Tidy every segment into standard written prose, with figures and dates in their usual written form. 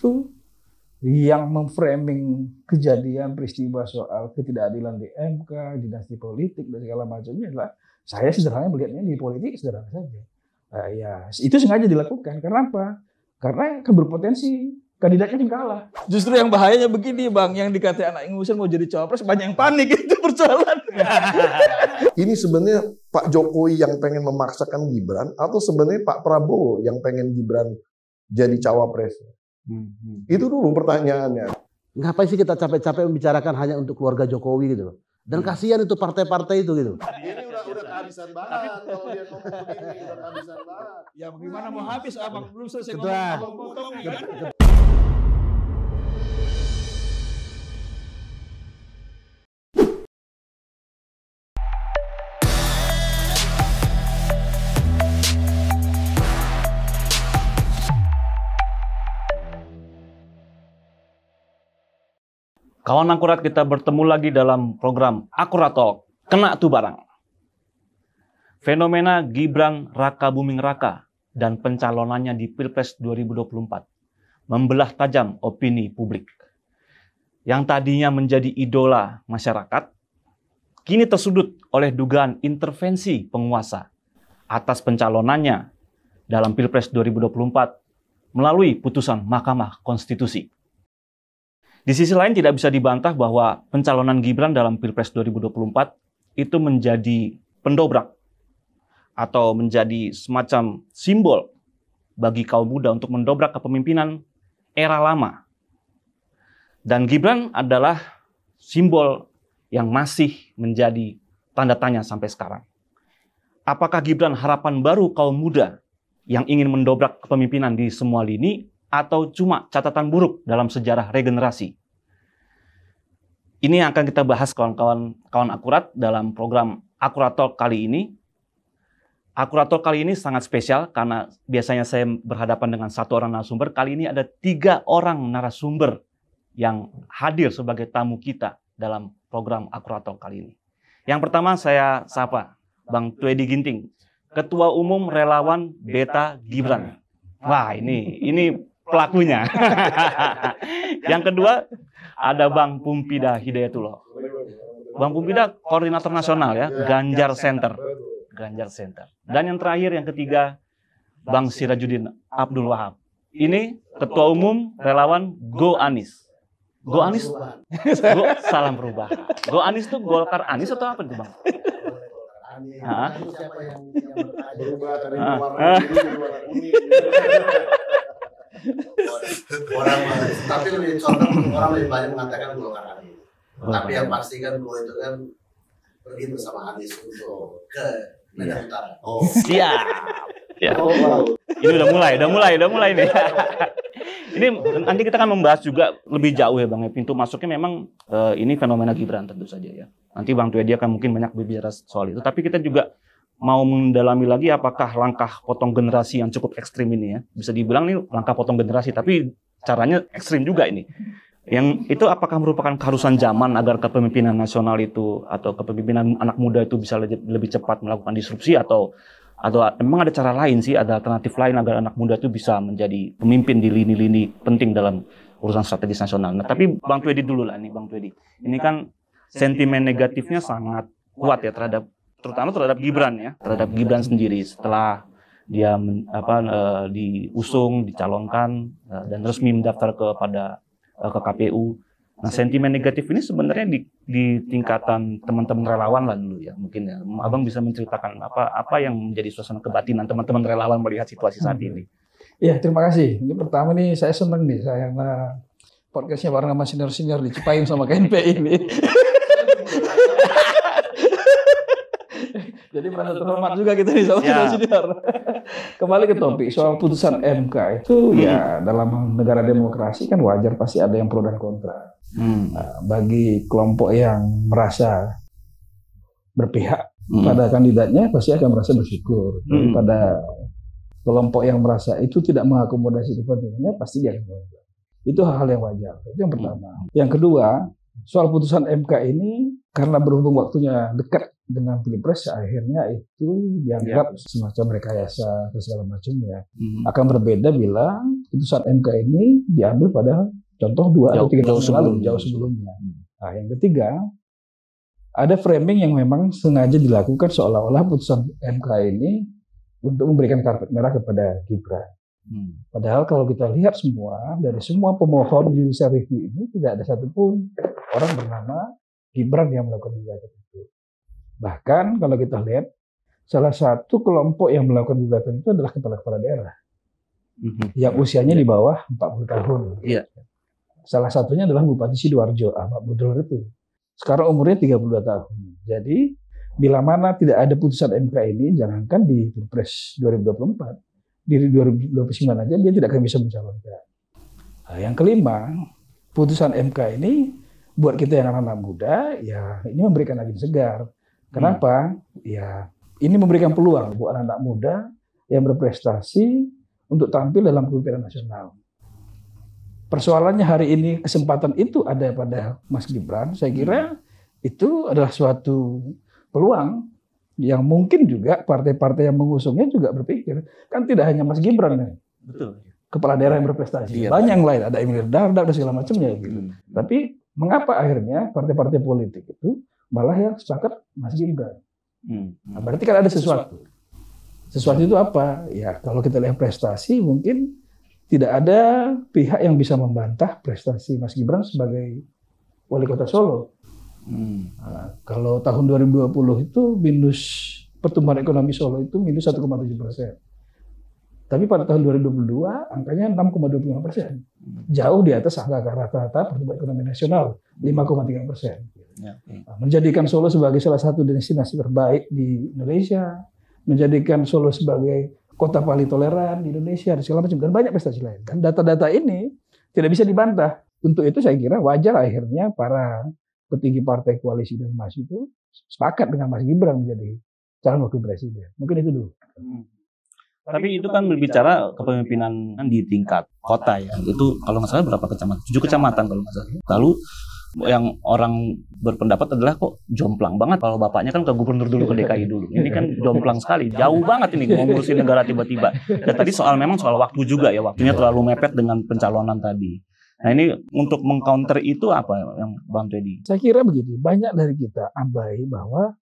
itu yang memframing kejadian peristiwa soal ketidakadilan di MK, dinasti politik dan segala macamnya adalah saya sederhana melihatnya di politik sederhana saja. Ya itu sengaja dilakukan. Karena apa? Karena kan berpotensi kandidatnya yang kalah. Justru yang bahayanya begini Bang, yang dikatakan anak Ingusan mau jadi cawapres banyak yang panik itu persoalan. Ini sebenarnya Pak Jokowi yang pengen memaksakan Gibran atau sebenarnya Pak Prabowo yang pengen Gibran jadi cawapres? Itu dulu pertanyaannya. Ngapain sih kita capek-capek membicarakan hanya untuk keluarga Jokowi gitu loh? Dan kasihan itu partai-partai itu gitu. Ini udah kehabisan bahan kalau dia ngomong begini, udah kehabisan bahan. Ya bagaimana mau habis Abang belum selesai Ketua. ngomong. Kawan Akurat, kita bertemu lagi dalam program Akurat Talk, Kena Tuh Barang. Fenomena Gibran Raka Buming Raka dan pencalonannya di Pilpres 2024 membelah tajam opini publik. Yang tadinya menjadi idola masyarakat, kini tersudut oleh dugaan intervensi penguasa atas pencalonannya dalam Pilpres 2024 melalui putusan Mahkamah Konstitusi. Di sisi lain tidak bisa dibantah bahwa pencalonan Gibran dalam Pilpres 2024 itu menjadi pendobrak atau menjadi semacam simbol bagi kaum muda untuk mendobrak kepemimpinan era lama. Dan Gibran adalah simbol yang masih menjadi tanda tanya sampai sekarang. Apakah Gibran harapan baru kaum muda yang ingin mendobrak kepemimpinan di semua lini, atau cuma catatan buruk dalam sejarah regenerasi? Ini yang akan kita bahas kawan Akurat dalam program Akurat Talk kali ini. Akurat Talk kali ini sangat spesial karena biasanya saya berhadapan dengan satu orang narasumber. Kali ini ada 3 orang narasumber yang hadir sebagai tamu kita dalam program Akurat Talk kali ini. Yang pertama saya sapa Bang Twedy Ginting, Ketua Umum Relawan Beta Gibran. Wah, ini pelakunya. Yang kedua ada Bang Pumpida Hidayatullah. Bang Pumpida koordinator nasional ya, Ganjar Center. Ganjar Center. Dan yang terakhir yang ketiga Bang Sirajuddin Abdul Wahab. Ini Ketua Umum Relawan Go Anies. Go Anies? Go Salam Perubahan. Go Anies itu Golkar Anies atau apa itu Bang? Siapa yang Berubah dari warna biru ke warna kuning. Tapi lebih contoh orang lebih banyak mengatakan Golkar Anies. Tapi yang pasti kan gue itu kan pergi bersama Anies untuk ke Medan Utara. Oh, siap. Ya. Oh, wow. Ini udah mulai nih. Ini nanti kita akan membahas juga lebih jauh ya Bang. Pintu masuknya memang ini fenomena Gibran tentu saja ya. Nanti Bang Twedy akan mungkin banyak berbicara soal itu. Tapi kita juga mau mendalami lagi apakah langkah potong generasi yang cukup ekstrim ini ya. Bisa dibilang ini langkah potong generasi, tapi caranya ekstrim juga ini. Yang itu apakah merupakan keharusan zaman agar kepemimpinan nasional itu atau kepemimpinan anak muda itu bisa lebih cepat melakukan disrupsi, atau memang ada cara lain sih, ada alternatif lain agar anak muda itu bisa menjadi pemimpin di lini-lini penting dalam urusan strategis nasional. Nah, tapi Bang Twedy dulu lah nih Bang Twedy. Ini kan sentimen negatifnya sangat kuat ya terutama terhadap Gibran ya, terhadap Gibran sendiri setelah dia diusung, dicalonkan dan resmi mendaftar ke KPU. Nah, sentimen negatif ini sebenarnya di tingkatan teman-teman relawan lah dulu ya, mungkin ya. Abang bisa menceritakan apa yang menjadi suasana kebatinan teman-teman relawan melihat situasi saat ini. Ya, terima kasih. Ini pertama nih saya senang nih saya podcastnya bareng sama senior-senior di Cipayung sama KNPI ini. Jadi mana terhormat juga kita nih sama senior. Kembali ke topik soal putusan MK itu ya, dalam negara demokrasi kan wajar pasti ada yang pro dan kontra. Nah, bagi kelompok yang merasa berpihak pada kandidatnya pasti akan merasa bersyukur. Pada kelompok yang merasa itu tidak mengakomodasi kepentingannya pasti dia akan kontra. Itu hal-hal yang wajar. Itu yang pertama. Yang kedua, soal putusan MK ini karena berhubung waktunya dekat dengan Pilpres, akhirnya itu dianggap semacam rekayasa dan segala macamnya. Akan berbeda bila putusan MK ini diambil pada contoh 2 atau 3 tahun lalu, jauh sebelumnya. Nah, yang ketiga, ada framing yang memang sengaja dilakukan seolah-olah putusan MK ini untuk memberikan karpet merah kepada Gibran. Padahal kalau kita lihat semua, dari semua pemohon judicial review ini tidak ada satupun orang bernama Gibran yang melakukan gugatan itu. Bahkan kalau kita lihat, salah satu kelompok yang melakukan gugatan itu adalah kepala-kepala daerah yang usianya di bawah 40 tahun. Salah satunya adalah Bupati Sidoarjo, Ahmad Budrol itu. Sekarang umurnya 32 tahun. Jadi, bila mana tidak ada putusan MK ini, jangankan di Pilpres 2024, di 2029 aja dia tidak akan bisa mencalonkan. Nah, yang kelima, putusan MK ini buat kita yang anak-anak muda, ya ini memberikan angin segar. Kenapa? Ya ini memberikan peluang buat anak-anak muda yang berprestasi untuk tampil dalam kepemimpinan nasional. Persoalannya hari ini kesempatan itu ada pada Mas Gibran. Saya kira itu adalah suatu peluang yang mungkin juga partai-partai yang mengusungnya juga berpikir, kan tidak hanya Mas Gibran nih, kepala daerah yang berprestasi, banyak yang lain, ada Emil Dardak dan segala macamnya gitu. Tapi mengapa akhirnya partai-partai politik itu malah yang sepakat Mas Gibran? Nah, berarti kan ada sesuatu. Sesuatu itu apa? Ya kalau kita lihat prestasi, mungkin tidak ada pihak yang bisa membantah prestasi Mas Gibran sebagai wali kota Solo. Nah, kalau tahun 2020 itu minus pertumbuhan ekonomi Solo itu minus 1,7%. Tapi pada tahun 2022 angkanya 6,25%. Jauh di atas angka rata-rata pertumbuhan ekonomi nasional 5,3%. Nah, menjadikan Solo sebagai salah satu destinasi terbaik di Indonesia, menjadikan Solo sebagai kota paling toleran di Indonesia dan segala macam, dan banyak prestasi lain. Dan data-data ini tidak bisa dibantah. Untuk itu saya kira wajar akhirnya para petinggi partai koalisi dan Mas itu sepakat dengan Mas Gibran menjadi calon wakil presiden. Mungkin itu dulu. Tapi itu kan berbicara kepemimpinan di tingkat kota ya. Itu kalau nggak salah berapa kecamatan? 7 kecamatan kalau nggak salah. Lalu yang orang berpendapat adalah kok jomplang banget kalau bapaknya kan ke gubernur dulu, ke DKI dulu. Ini kan jomplang sekali, jauh banget ini mau ngurusin negara tiba-tiba. Dan tadi memang soal waktu juga ya, waktunya terlalu mepet dengan pencalonan tadi. Nah ini untuk mengcounter itu apa yang Bang Teddy? Saya kira begini, banyak dari kita abai bahwa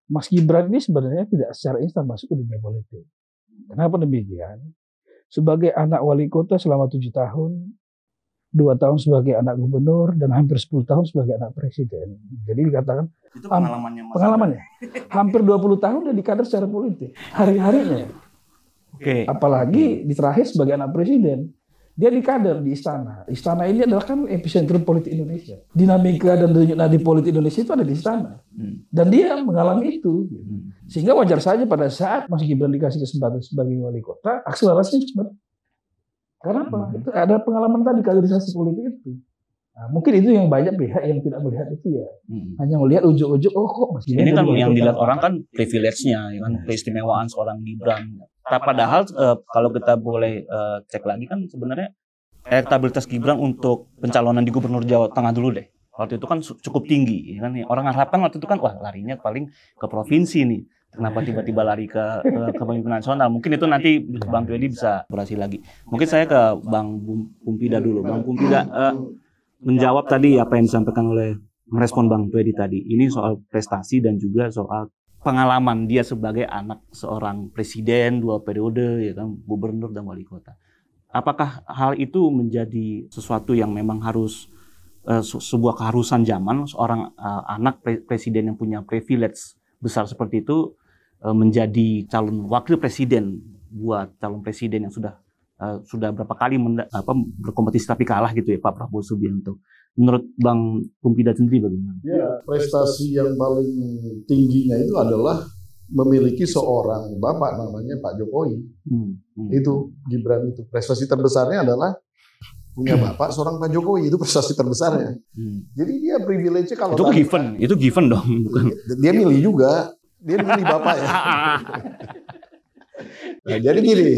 Mas Gibran ini sebenarnya tidak secara instan masuk ke dunia politik. Kenapa demikian? Sebagai anak wali kota selama 7 tahun, 2 tahun sebagai anak gubernur, dan hampir 10 tahun sebagai anak presiden. Jadi dikatakan, itu pengalamannya. Hampir 20 tahun dia dikader secara politik, hari-harinya. Apalagi di terakhir sebagai anak presiden. Dia dikader di istana. Istana ini adalah kan epicentrum politik Indonesia. Dinamika dan denyut nadi politik Indonesia itu ada di istana. Dan dia mengalami itu. Sehingga wajar saja pada saat Mas Gibran dikasih kesempatan sebagai wali kota, akselerasinya cepat. Karena apa? Itu ada pengalaman tadi kaderisasi politik itu. Nah, mungkin itu yang banyak pihak yang tidak melihat itu ya. Hanya melihat ujuk-ujuk, oh kok Mas Gibran. Ini kan yang dilihat orang kan privilege-nya, ya kan, keistimewaan seorang Gibran. Padahal kalau kita boleh cek lagi kan sebenarnya elektabilitas Gibran untuk pencalonan di Gubernur Jawa Tengah dulu deh. Waktu itu kan cukup tinggi, ya kan? Orang harapkan waktu itu kan wah larinya paling ke provinsi nih. Kenapa tiba-tiba lari ke kepemimpinan nasional? Mungkin itu nanti Bang Teddy bisa berhasil lagi. Mungkin saya ke Bang Pumpida dulu. Bang Pumpida menjawab tadi apa yang disampaikan oleh merespon Bang Teddy tadi. Ini soal prestasi dan juga soal pengalaman dia sebagai anak seorang presiden 2 periode, ya kan, gubernur dan wali kota. Apakah hal itu menjadi sesuatu yang memang harus sebuah keharusan zaman seorang anak presiden yang punya privilege besar seperti itu menjadi calon wakil presiden buat calon presiden yang sudah berapa kali berkompetisi tapi kalah gitu ya, Pak Prabowo Subianto. Menurut Bang Pumpida sendiri bagaimana? Ya, prestasi yang paling tingginya itu adalah memiliki seorang bapak namanya Pak Jokowi. Itu Gibran itu. Prestasi terbesarnya adalah punya bapak seorang Pak Jokowi, itu prestasi terbesarnya. Jadi dia privilege kalau itu given dong, bukan? Dia milih juga. Dia milih bapak ya. Nah, jadi gini.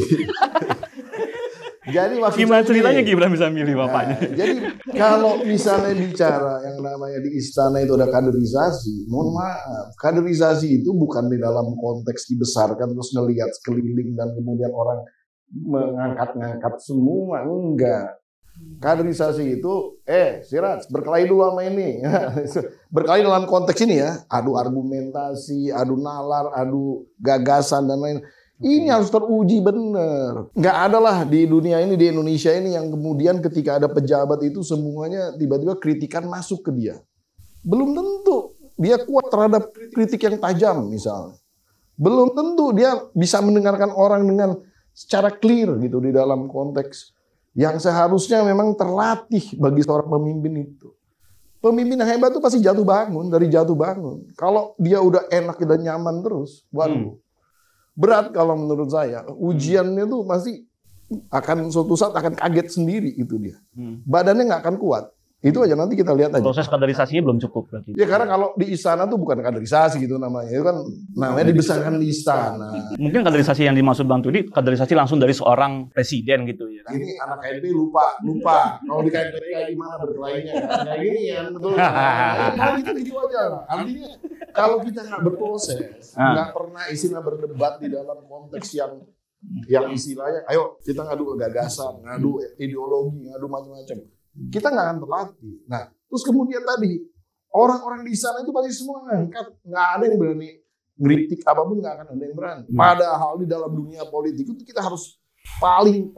Jadi maksud Gimana saya ceritanya gini. Gibran bisa milih bapaknya? Jadi kalau misalnya bicara yang namanya di istana itu ada kaderisasi, mohon maaf, kaderisasi itu bukan di dalam konteks dibesarkan terus ngelihat sekeliling dan kemudian orang mengangkat-ngangkat semua, enggak. Kaderisasi itu, Siraj, berkelahi dulu sama ini. Berkelahi dalam konteks ini ya, adu argumentasi, adu nalar, adu gagasan dan lain. Ini harus teruji benar. Nggak ada lah di dunia ini, di Indonesia ini yang kemudian ketika ada pejabat itu semuanya tiba-tiba kritikan masuk ke dia. Belum tentu dia kuat terhadap kritik yang tajam misalnya. Belum tentu dia bisa mendengarkan orang dengan secara clear gitu di dalam konteks yang seharusnya memang terlatih bagi seorang pemimpin itu. Pemimpin yang hebat itu pasti jatuh bangun, dari jatuh bangun. Kalau dia udah enak dan nyaman terus, waduh. Berat kalau menurut saya. Ujiannya tuh pasti akan suatu saat akan kaget sendiri itu dia. Badannya nggak akan kuat. Itu aja nanti kita lihat aja. Proses kaderisasinya belum cukup berarti. Ya karena kalau di istana tuh bukan kaderisasi gitu namanya. Itu kan namanya dibesarkan di istana. Mungkin kaderisasi yang dimaksud Bang Tudi, kaderisasi langsung dari seorang presiden gitu ya kan? Ini anak KNP lupa. Kalau di KNP kayak gimana berkelahinya? Kayak gini ya, betul. Nah, gitu aja. Artinya kalau kita nggak berproses, nggak pernah istilah berdebat di dalam konteks yang istilahnya, ayo kita ngadu gagasan, ngadu ideologi, ngadu macam-macam. Kita nggak akan terlatih. Nah, terus kemudian tadi orang-orang di sana itu pasti semua ngangkat, nggak ada yang berani ngeritik apapun, nggak akan ada yang berani. Padahal di dalam dunia politik itu kita harus paling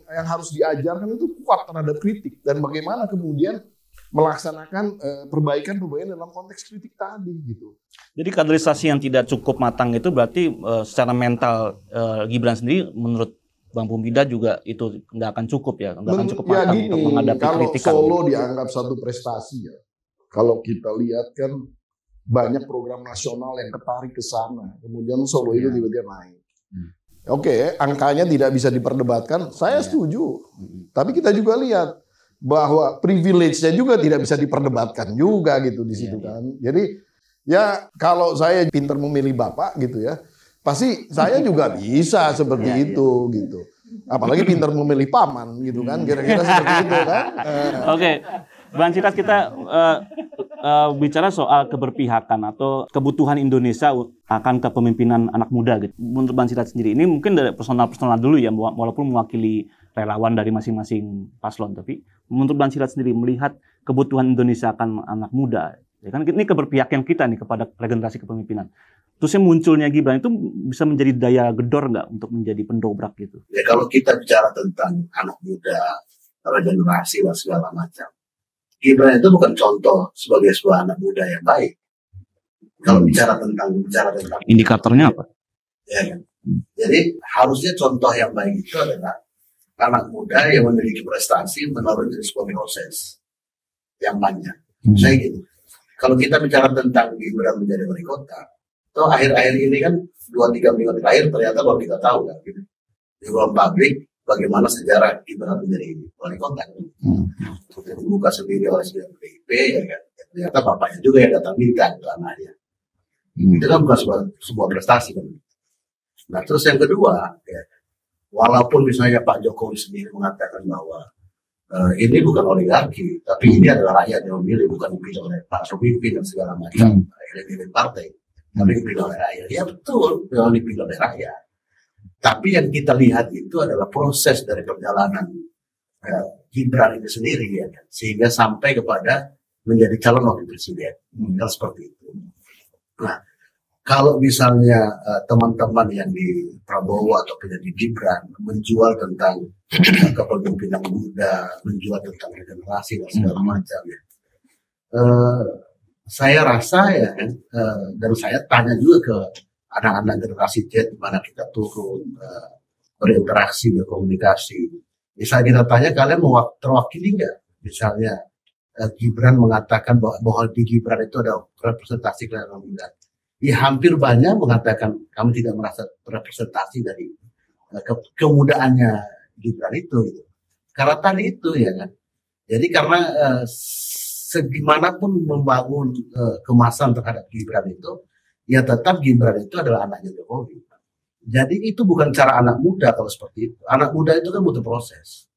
yang harus diajarkan itu kuat terhadap kritik dan bagaimana kemudian melaksanakan perbaikan dalam konteks kritik tadi gitu. Jadi kaderisasi yang tidak cukup matang itu berarti secara mental Gibran sendiri menurut Bang Pumbida juga itu nggak akan cukup ya, nggak akan cukup matang gini, untuk menghadapi kritikan. Kalau Solo dianggap satu prestasi ya, kalau kita lihat kan banyak program nasional yang ketarik ke sana, kemudian Solo itu tiba-tiba naik. Oke, angkanya tidak bisa diperdebatkan, saya setuju. Tapi kita juga lihat bahwa privilege-nya juga tidak bisa diperdebatkan juga gitu di situ kan. Jadi ya kalau saya pintar memilih bapak gitu ya, pasti saya juga bisa seperti itu gitu. Apalagi pintar memilih paman gitu kan, kira-kira seperti itu kan. Oke, Bang Citras, kita bicara soal keberpihakan atau kebutuhan Indonesia akan kepemimpinan anak muda gitu. Menurut Bang Citras sendiri, ini mungkin dari personal dulu ya, walaupun mewakili relawan dari masing-masing paslon, tapi menurut Bang Citras sendiri melihat kebutuhan Indonesia akan anak muda, ya kan ini keberpihakan kita nih kepada regenerasi kepemimpinan. Terusnya munculnya Gibran itu bisa menjadi daya gedor nggak untuk menjadi pendobrak gitu? Ya kalau kita bicara tentang anak muda, regenerasi dan segala macam, Gibran itu bukan contoh sebagai sebuah anak muda yang baik. Kalau bicara tentang indikatornya apa? Ya kan? Jadi harusnya contoh yang baik itu adalah anak muda yang memiliki prestasi melalui sebuah proses yang banyak. Saya gitu. Kalau kita bicara tentang Gibran menjadi wali kota, itu akhir-akhir ini kan 2-3 minggu terakhir ternyata kalau kita tahu kan gitu, di ruang publik bagaimana sejarah Gibran menjadi wali kota. Dibuka sendiri oleh PDIP ya kan. Ternyata bapaknya juga yang datang minta ke anaknya. Itu kan bukan sebuah prestasi kan. Nah terus yang kedua, ya, walaupun misalnya Pak Jokowi sendiri mengatakan bahwa ini bukan oligarki, tapi ini adalah rakyat yang memilih, bukan dipilih oleh Pak pemimpin dan segala macam elit partai, tapi dipilih oleh rakyat. Ya betul, yang dipilih oleh rakyat. Tapi yang kita lihat itu adalah proses dari perjalanan Gibran itu sendiri, ya, sehingga sampai kepada menjadi calon wakil presiden. Kan seperti itu. Nah, kalau misalnya teman-teman yang di Prabowo atau di Gibran menjual tentang kepemimpinan muda, menjual tentang regenerasi dan segala macam, ya, saya rasa ya, dan saya tanya juga ke anak-anak generasi Z, mana kita turun berinteraksi, berkomunikasi. Misalnya kita tanya, kalian mau terwakili nggak? Misalnya Gibran mengatakan bahwa di Gibran itu ada representasi kelompok muda. Ya hampir banyak mengatakan kami tidak merasa representasi dari kemudaannya Gibran itu. Gitu. Karena tadi itu ya kan. Jadi karena segimanapun membangun kemasan terhadap Gibran itu, ya tetap Gibran itu adalah anaknya Jokowi. Jadi itu bukan cara anak muda kalau seperti itu. Anak muda itu kan butuh proses.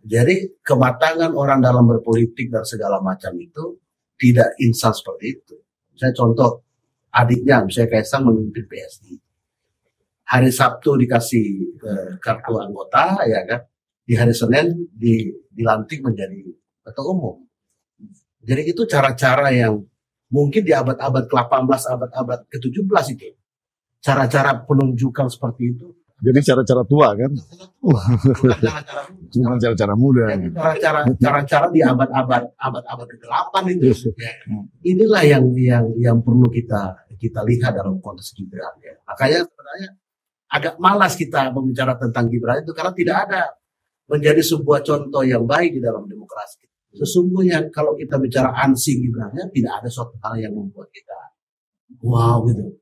Jadi kematangan orang dalam berpolitik dan segala macam itu tidak instan seperti itu. Saya contoh adiknya, misalnya Kaisang memimpin PSI. Hari Sabtu dikasih kartu anggota, ya kan? Di hari Senin dilantik menjadi ketua umum. Jadi itu cara-cara yang mungkin di abad-abad ke-18, abad-abad ke-17 itu. Cara-cara penunjukan seperti itu. Jadi cara-cara tua kan? Bukan cara-cara muda. Cuma cara-cara muda. Jadi cara-cara di abad-abad ke-8 itu. Ya. Inilah yang perlu kita lihat dalam konteks Gibran. Ya. Makanya sebenarnya agak malas kita membicara tentang Gibran itu karena tidak ada menjadi sebuah contoh yang baik di dalam demokrasi. Sesungguhnya kalau kita bicara ansi Gibrannya tidak ada suatu hal yang membuat kita wow gitu.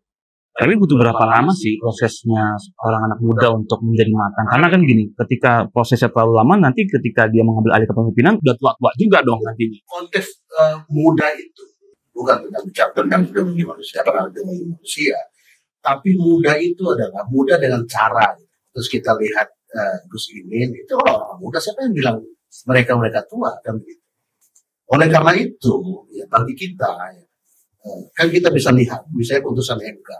Tapi butuh berapa lama sih prosesnya orang anak muda untuk menjadi matang? Karena kan gini, ketika prosesnya terlalu lama, nanti ketika dia mengambil alih kepemimpinan, udah tua-tua juga dong nantinya. Konteks muda itu bukan tentang bicara tentang ideologi manusia, manusia, tapi muda itu adalah muda dengan cara. Terus kita lihat Gus Imin itu orang muda, siapa yang bilang mereka tua kan begitu. Oleh karena itu, ya bagi kita, ya, kan kita bisa lihat, misalnya putusan MK.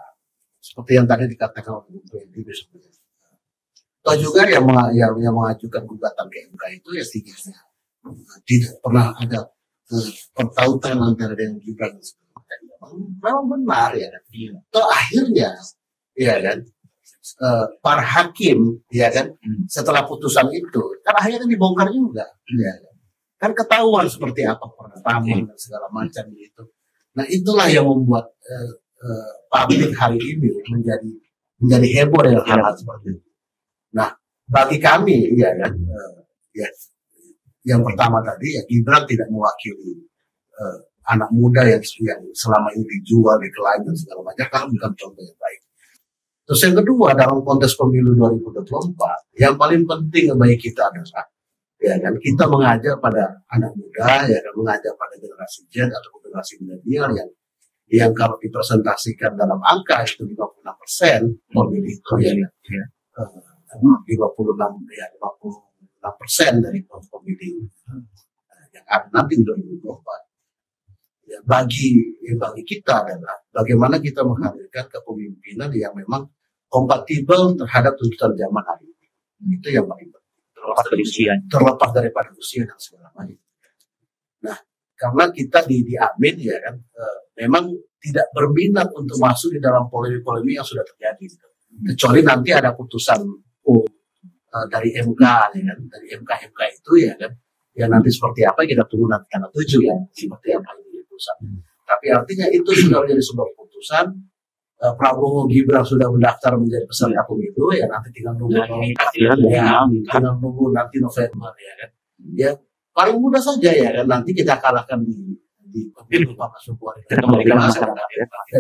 Seperti yang tadi dikatakan oleh Bung Freddy, atau juga yang mengajukan gugatan ke MK itu ya sedikitnya tidak pernah ada pertautan antara dengan Gibran. Memang benar ya kan. Toh akhirnya ya kan para hakim ya kan setelah putusan itu kan akhirnya dibongkar juga ya kan ketahuan seperti apa pertama dan segala macam gitu. Nah itulah yang membuat publik hari ini menjadi heboh dengan hal-hal seperti itu. Nah, bagi kami ya kan, ya, yang pertama tadi ya Gibran tidak mewakili anak muda yang selama ini dijual, dikelai dan segala macam, karena bukan contoh yang baik. Terus yang kedua dalam konteks pemilu 2024, yang paling penting bagi kita adalah ya kan kita mengajak pada anak muda, ya kan mengajak pada generasi Z atau generasi milenial yang kalau dipresentasikan dalam angka itu 56% pemilih itu ya 56% dari pemilih yang ada nanti di 2024. Ya, bagi kita adalah bagaimana kita menghadirkan kepemimpinan yang memang kompatibel terhadap tuntutan zaman hari ini. Itu yang paling penting. Terlepas daripada usia dan segala macam. Nah, karena kita di Amin ya kan memang tidak berminat untuk masuk di dalam polemik-polemik yang sudah terjadi. Kecuali nanti ada putusan dari MK ya kan, dari MK itu ya kan, yang nanti seperti apa kita tunggu nanti tanggal 7 ya, seperti apa ini putusan. Tapi artinya itu sudah menjadi sebuah putusan. Prabowo Gibran sudah mendaftar menjadi peserta pemilu ya nanti tinggal nunggu tinggal nunggu nanti November ya kan. Ya paling mudah saja ya kan nanti kita kalahkan di pemilu Pak Masubuari dan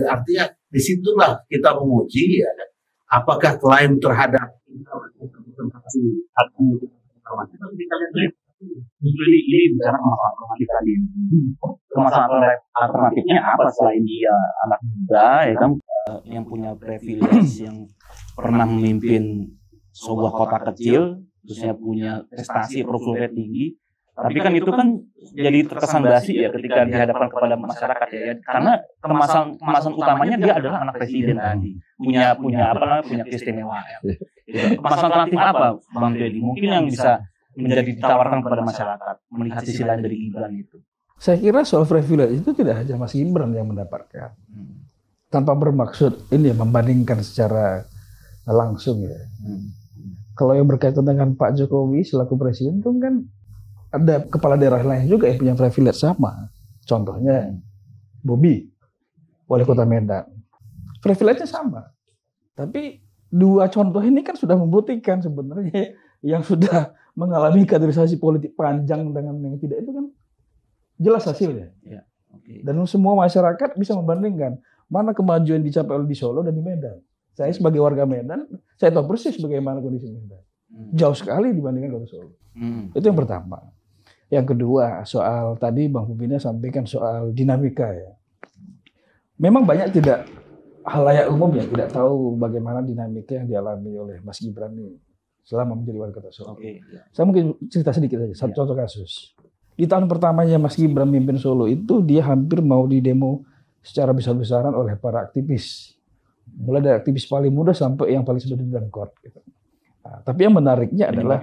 artinya disitulah kita menguji ya kan apakah klaim terhadap ini bicara masalah alternatif tadi. Masalah alternatifnya apa selain dia anak muda ya kan yang punya privilege yang pernah memimpin sebuah kota kecil, terusnya punya prestasi profilnya tinggi, tapi kan itu kan jadi terkesan basi ya ketika dihadapkan kepada masyarakat ya, karena kemasan utamanya dia adalah anak presiden tadi, punya keistimewaan. Kemasan alternatif apa, Bang Dedi? Mungkin yang bisa menjadi ditawarkan kepada masyarakat melihat sisi lain dari Gibran itu. Saya kira soal privilege itu tidak hanya Mas Gibran yang mendapatkan. Tanpa bermaksud ini membandingkan secara langsung ya. Kalau yang berkaitan dengan Pak Jokowi selaku presiden itu kan ada kepala daerah lain juga yang punya privilege sama. Contohnya Bobi, wali kota Medan. Privilege-nya sama. Tapi dua contoh ini kan sudah membuktikan sebenarnya yang sudah mengalami kaderisasi politik panjang dengan yang tidak itu kan jelas hasilnya. Ya, okay. Dan semua masyarakat bisa membandingkan mana kemajuan dicapai oleh di Solo dan di Medan. Saya sebagai warga Medan, saya tahu persis bagaimana kondisi Medan. Jauh sekali dibandingkan kota Solo. Itu yang pertama. Yang kedua, soal tadi Bang Pubina sampaikan soal dinamika ya. Memang banyak tidak halayak umum yang tidak tahu bagaimana dinamika yang dialami oleh Mas Gibran ini selama menjadi wali kota Solo. Saya mungkin cerita sedikit saja, satu contoh kasus. Di tahun pertamanya Mas Gibran memimpin Solo itu dia hampir mau didemo secara besar-besaran oleh para aktivis. Mulai dari aktivis paling muda sampai yang paling sudah di dalam court. Gitu. Nah, tapi yang menariknya adalah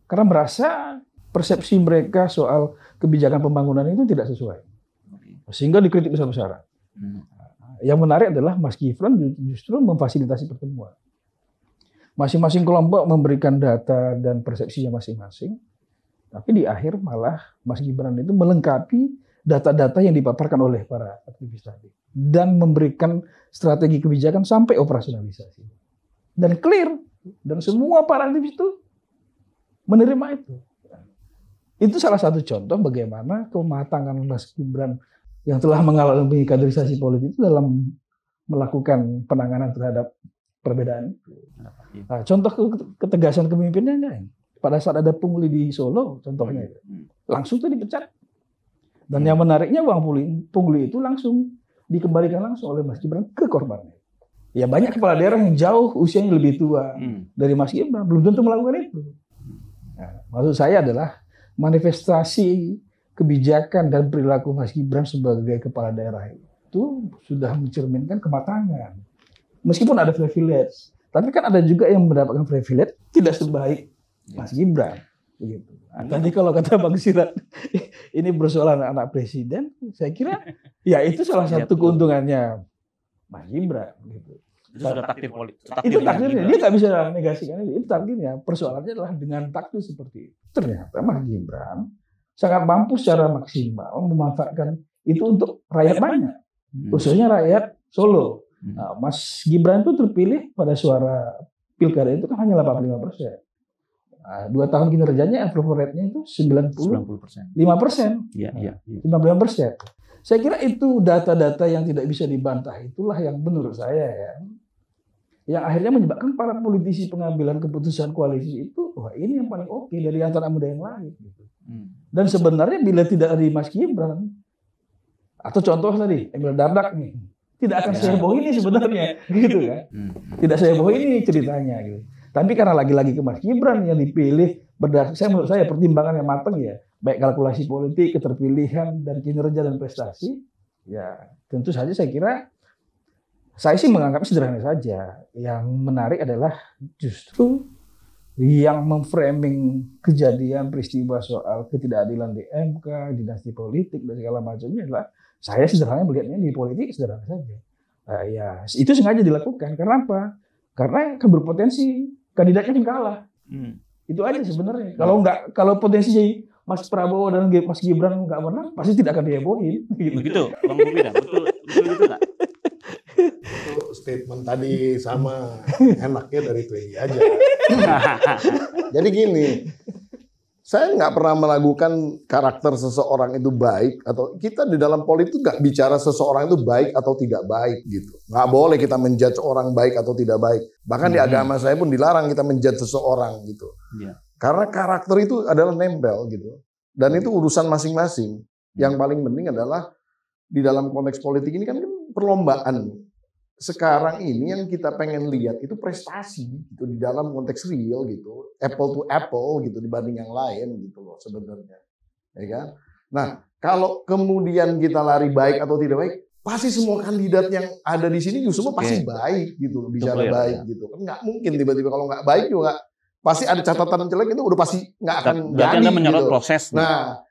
karena merasa persepsi mereka soal kebijakan pembangunan itu tidak sesuai. Sehingga dikritik besar-besaran. Yang menarik adalah Mas Gibran justru memfasilitasi pertemuan. Masing-masing kelompok memberikan data dan persepsinya masing-masing. Tapi di akhir malah Mas Gibran itu melengkapi data-data yang dipaparkan oleh para aktivis tadi. Dan memberikan strategi kebijakan sampai operasionalisasi. Dan clear. Dan semua para aktivis itu menerima itu. Itu salah satu contoh bagaimana kematangan Mas Gibran yang telah mengalami kaderisasi politik itu dalam melakukan penanganan terhadap perbedaan. Nah, contoh ketegasan kepemimpinannya, pada saat ada pungli di Solo, contohnya, langsung itu dipecat. Dan yang menariknya uang pungli itu langsung dikembalikan langsung oleh Mas Gibran ke korbannya. Ya banyak kepala daerah yang jauh usianya lebih tua dari Mas Gibran, belum tentu melakukan itu. Nah, maksud saya adalah manifestasi kebijakan dan perilaku Mas Gibran sebagai kepala daerah itu sudah mencerminkan kematangan. Meskipun ada privilege, tapi kan ada juga yang mendapatkan privilege tidak sebaik Mas Gibran. Begitu. Nah, tadi kalau kata Bang Sirat, ini persoalan anak presiden, saya kira ya itu salah satu keuntungannya Mas Gibran. Gitu. Itu sudah takdir politik. Itu takdirnya, dia nggak bisa negasikan itu takdirnya. Persoalannya adalah dengan takdir seperti itu. Ternyata Mas Gibran sangat mampu secara maksimal memanfaatkan itu untuk rakyat banyak, khususnya rakyat Solo. Nah, Mas Gibran itu terpilih pada suara pilkada itu kan hanya 85%. Nah, 2 tahun kinerjanya approval rate-nya itu 95%. 95%. Saya kira itu data-data yang tidak bisa dibantah, itulah yang menurut saya ya, yang akhirnya menyebabkan para politisi pengambilan keputusan koalisi itu, wah ini yang paling oke dari antara muda yang lain. Gitu. Dan sebenarnya bila tidak ada Mas Gibran, atau contoh tadi Emil Dardak nih, tidak akan seheboh ini sebenarnya, gitu kan? Tidak seheboh ini ceritanya, gitu. Tapi karena lagi-lagi ke Mas Gibran yang dipilih berdasarkan, menurut saya pertimbangan yang matang ya, baik kalkulasi politik, keterpilihan dan kinerja dan prestasi, ya tentu saja saya kira. Saya sih menganggap sederhana saja. Yang menarik adalah justru yang memframing kejadian peristiwa soal ketidakadilan di MK, dinasti politik dan segala macamnya adalah saya sederhana melihatnya di politik sederhana saja. Ya itu sengaja dilakukan. Kenapa? Karena kan berpotensi kandidatnya yang kalah. Itu aja sebenarnya. Kalau potensi Mas Prabowo dan Mas Gibran nggak menang, pasti tidak akan dihebohin. Begitu, Bang Bobi, betul itu nggak? Statement tadi sama enaknya dari PI aja. Jadi gini, saya nggak pernah meragukan karakter seseorang itu baik atau kita di dalam politik nggak bicara seseorang itu baik atau tidak baik gitu. Nggak boleh kita menjudge orang baik atau tidak baik. Bahkan di agama saya pun dilarang kita menjudge seseorang gitu. Karena karakter itu adalah nempel gitu. Dan itu urusan masing-masing. Yang paling penting adalah di dalam konteks politik ini kan perlombaan. Sekarang ini yang kita pengen lihat itu prestasi gitu di dalam konteks real gitu, apple to apple gitu dibanding yang lain gitu loh sebenarnya, ya kan? Nah kalau kemudian kita lari baik atau tidak baik, pasti semua kandidat yang ada di sini justru pasti baik gitu, bicara baik gitu. Kan nggak mungkin tiba-tiba kalau nggak baik juga pasti ada catatan jelek itu udah pasti nggak akan jadi. Anda menyorot gitu. Proses. Nah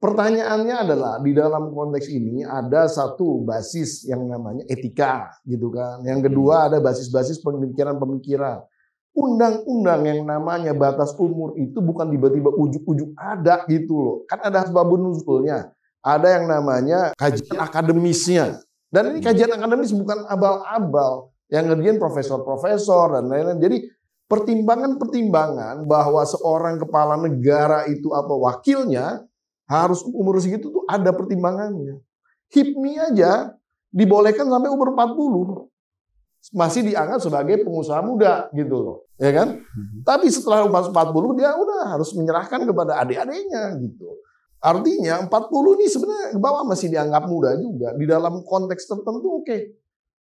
pertanyaannya adalah di dalam konteks ini ada satu basis yang namanya etika gitu kan. Yang kedua ada basis-basis pemikiran-pemikiran. Undang-undang yang namanya batas umur itu bukan tiba-tiba ujuk-ujuk ada gitu loh. Kan ada asbabun nuzulnya. Ada yang namanya kajian akademisnya. Dan ini kajian akademis bukan abal-abal. Yang ngerjain profesor-profesor dan lain-lain. Jadi pertimbangan-pertimbangan bahwa seorang kepala negara itu apa wakilnya harus umur segitu tuh ada pertimbangannya. HIPMI aja dibolehkan sampai umur 40. Masih dianggap sebagai pengusaha muda gitu loh. Ya kan? Tapi setelah umur 40 dia udah harus menyerahkan kepada adik-adiknya gitu. Artinya 40 ini sebenarnya ke bawah masih dianggap muda juga. Di dalam konteks tertentu oke.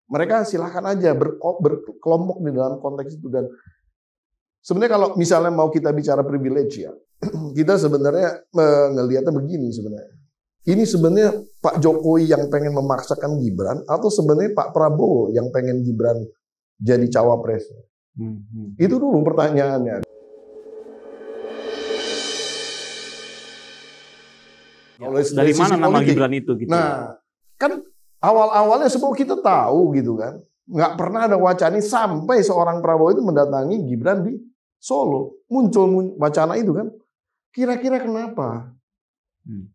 mereka silahkan aja berkelompok di dalam konteks itu. Dan sebenarnya kalau misalnya mau kita bicara privilege ya, kita sebenarnya ngelihatnya begini sebenarnya. Ini sebenarnya Pak Jokowi yang pengen memaksakan Gibran atau sebenarnya Pak Prabowo yang pengen Gibran jadi cawapres? Itu dulu pertanyaannya. Dari mana nama Gibran itu? Gitu. Nah, kan awal-awalnya semua kita tahu gitu kan. Nggak pernah ada wacana sampai seorang Prabowo itu mendatangi Gibran di Solo. Muncul wacana itu kan. Kira-kira kenapa?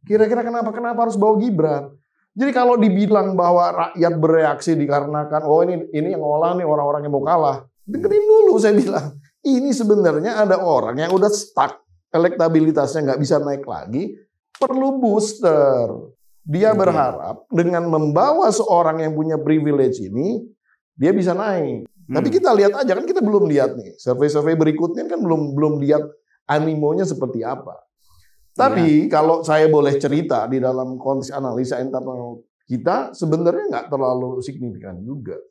Kira-kira kenapa harus bawa Gibran? Jadi kalau dibilang bahwa rakyat bereaksi dikarenakan ini yang ngolah nih orang-orang yang mau kalah. Dengerin dulu saya bilang. Ini sebenarnya ada orang yang udah stuck, elektabilitasnya nggak bisa naik lagi, perlu booster. Dia berharap dengan membawa seorang yang punya privilege ini, dia bisa naik. Tapi kita lihat aja kan, kita belum lihat nih. Survei-survei berikutnya kan belum lihat animonya seperti apa. Tapi kalau saya boleh cerita di dalam konteks analisa internal kita, sebenarnya nggak terlalu signifikan juga.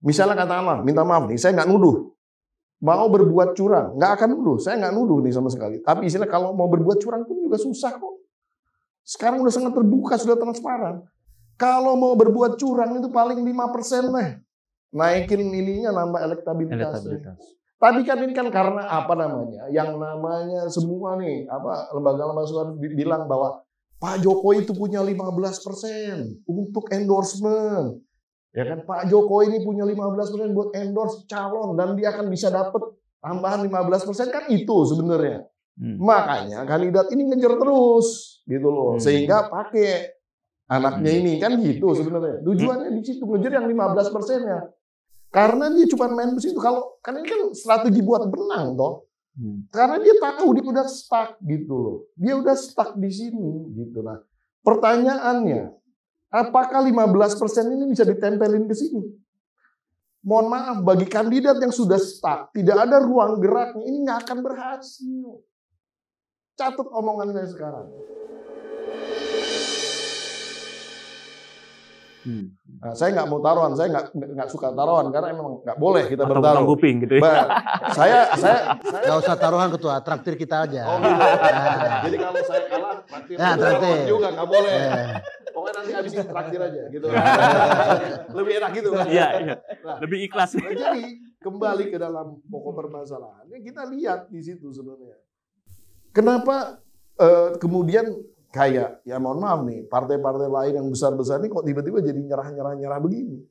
Misalnya katakanlah, minta maaf nih, saya nggak nuduh. Mau berbuat curang, nggak akan nuduh. Saya nggak nuduh nih sama sekali. Tapi istilah kalau mau berbuat curang pun juga susah kok. Sekarang udah sangat terbuka, sudah transparan. Kalau mau berbuat curang itu paling 5% lah. Naikin ininya, nambah elektabilitasnya. Tapi kan ini kan karena apa namanya? Yang namanya semua nih, lembaga-lembaga survei bilang bahwa Pak Jokowi itu punya 15% untuk endorsement. Ya kan, Pak Jokowi ini punya 15% buat endorse calon dan dia akan bisa dapat tambahan 15% kan itu sebenarnya. Makanya kandidat ini ngejar terus gitu loh. Sehingga pakai anaknya ini kan gitu sebenarnya. Tujuannya di situ ngejar yang 15%-nya. Karena dia cuma main di situ. Kalau kan ini kan strategi buat menang toh. Karena dia tahu dia udah stuck gitu loh. Dia udah stuck di sini gitu. Nah, pertanyaannya, apakah 15% ini bisa ditempelin ke sini? Mohon maaf, bagi kandidat yang sudah stuck, tidak ada ruang geraknya, ini nggak akan berhasil. Catat omongan saya sekarang. Nah, saya nggak mau taruhan, saya nggak suka taruhan karena emang nggak boleh kita bertaruh. Kuping gitu ya. Saya nggak usah taruhan ketua, traktir kita aja. Oh, gitu. Nah. Jadi kalau saya kalah, traktir juga nggak boleh. Pokoknya nanti habisin traktir aja gitu. Lebih enak gitu kan? Iya. Nah, lebih ikhlas. Jadi kembali ke dalam pokok permasalahannya, kita lihat di situ sebenarnya. Kenapa kemudian kayak, ya mohon maaf nih, partai-partai lain yang besar-besar ini kok tiba-tiba jadi nyerah begini.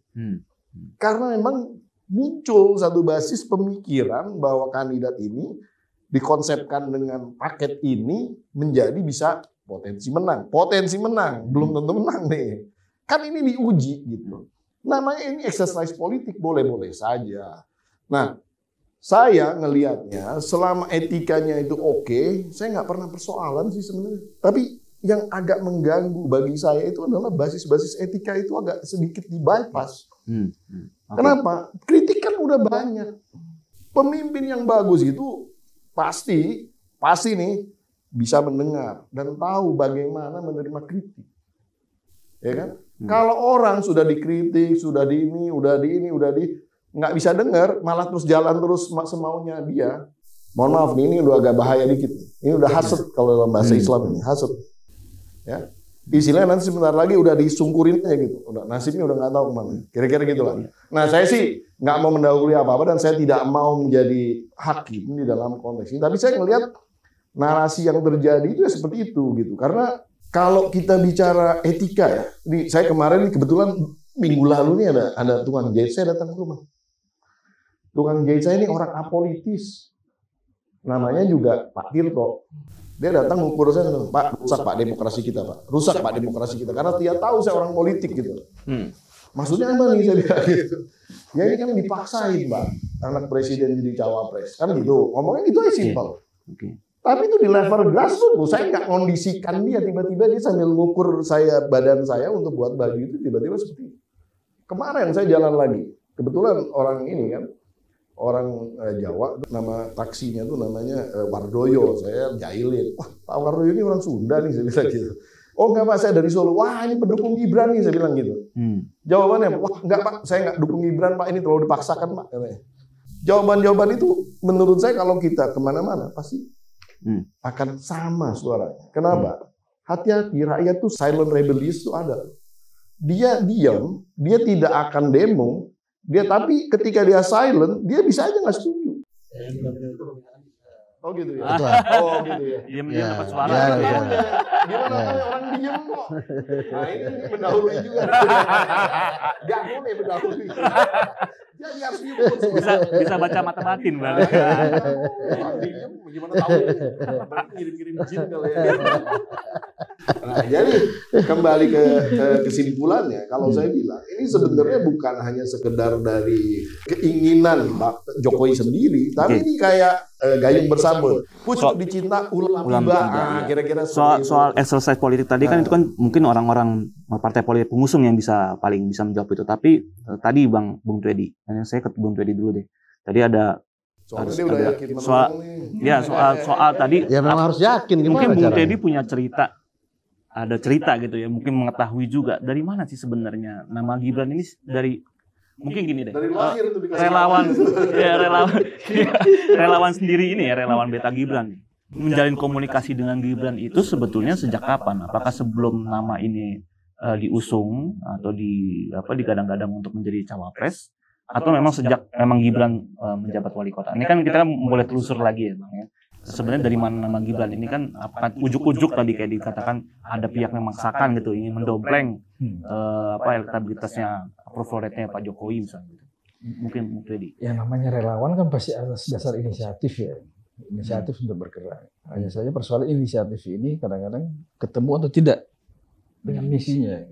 Karena memang muncul satu basis pemikiran bahwa kandidat ini dikonsepkan dengan paket ini menjadi bisa potensi menang. Belum tentu menang nih. Kan ini diuji gitu. Namanya ini exercise politik, boleh-boleh saja. Nah, saya ngelihatnya selama etikanya itu oke, saya nggak pernah persoalan sih sebenarnya. Tapi yang agak mengganggu bagi saya itu adalah basis-basis etika itu agak sedikit di-bypass. Kenapa? Kritik kan udah banyak. Pemimpin yang bagus itu pasti nih bisa mendengar dan tahu bagaimana menerima kritik. Ya kan? Kalau orang sudah dikritik, sudah nggak bisa dengar, malah terus jalan terus semaunya dia. Mohon maaf nih, ini udah agak bahaya dikit. Ini udah hasad kalau dalam bahasa Islam ini, hasad. Ya, istilahnya nanti sebentar lagi udah disungkurin aja gitu, udah nasibnya udah nggak tahu kemana, kira-kira gitulah. Nah, saya sih nggak mau mendahului apa-apa dan saya tidak mau menjadi hakim di dalam konteks ini. Tapi saya ngelihat narasi yang terjadi itu ya seperti itu gitu. Karena kalau kita bicara etika ya, saya kemarin kebetulan minggu lalu nih ada tukang jahit saya datang ke rumah. Tukang jahit saya ini orang apolitis, namanya juga Pak Tirto. Dia datang mengukur saya, Pak, rusak Pak demokrasi kita, Pak. Rusak Pak demokrasi kita. Karena dia tahu saya orang politik gitu. Maksudnya apa nih saya bilang gitu. Ya ini kan dipaksain, Pak. Anak presiden jadi cawapres. Kan gitu. Ngomongnya gitu aja simpel. Tapi itu di level grassroots. Saya nggak kondisikan dia. Tiba-tiba dia sambil ngukur badan saya untuk buat baju itu. Tiba-tiba seperti itu. Kemarin saya jalan lagi. Kebetulan orang ini kan. Orang Jawa, nama taksinya tuh namanya Wardoyo. Saya jahilin. Wah, Pak Wardoyo ini orang Sunda nih, saya bilang gitu. Oh enggak Pak, saya dari Solo. Wah ini pendukung Gibran nih, saya bilang gitu. Jawabannya, wah enggak Pak, saya enggak dukung Gibran Pak, ini terlalu dipaksakan Pak. Jawaban-jawaban itu menurut saya kalau kita kemana-mana pasti akan sama suaranya. Kenapa? Hati-hati, rakyat tuh silent rebellious tuh ada. Dia diam, dia tidak akan demo, tapi ketika dia silent, dia bisa aja nggak setuju. Oh gitu ya. Oh gitu ya. Diam dapat suara. Gimana orang diam kok? Nah ini mendahului juga. Gak boleh mendahului. Jadi harus bisa baca mata batin, Bang. Orang diam gimana tahu? Berarti ngirim-ngirim jin kali ya. Nah, jadi kembali ke kesimpulannya, kalau saya bilang ini sebenarnya bukan hanya sekedar dari keinginan Pak Jokowi sendiri, tapi ini kayak gayung bersambut. Pucuk dicinta ulam tiba. Kira-kira soal exercise politik tadi kan itu kan mungkin orang-orang partai politik pengusung yang paling bisa menjawab itu. Tapi tadi Bung Twedi, saya ke Bung Twedi dulu deh. Tadi ada soal tadi. Ya memang harus yakin. Mungkin Bung Twedi punya cerita. Ada cerita gitu ya, mungkin mengetahui juga dari mana sih sebenarnya nama Gibran ini dari mungkin gini deh. Dari lahir itu relawan sendiri ini ya, relawan Beta Gibran menjalin komunikasi dengan Gibran itu sebetulnya sejak kapan? Apakah sebelum nama ini diusung atau digadang-gadang untuk menjadi cawapres, atau memang sejak Gibran menjabat wali kota? Ini kan kita boleh telusur lagi ya Bang ya. Sebenarnya dari mana nama Gibran ini kan ujuk-ujuk tadi kayak dikatakan ada pihak yang memaksakan gitu, ingin mendompleng elektabilitasnya, approval rate-nya Pak Jokowi misalnya gitu. Mungkin Twedi. Yang namanya relawan kan pasti atas dasar inisiatif ya. Inisiatif untuk bergerak. Hanya saja persoalan inisiatif ini kadang-kadang ketemu atau tidak dengan misinya.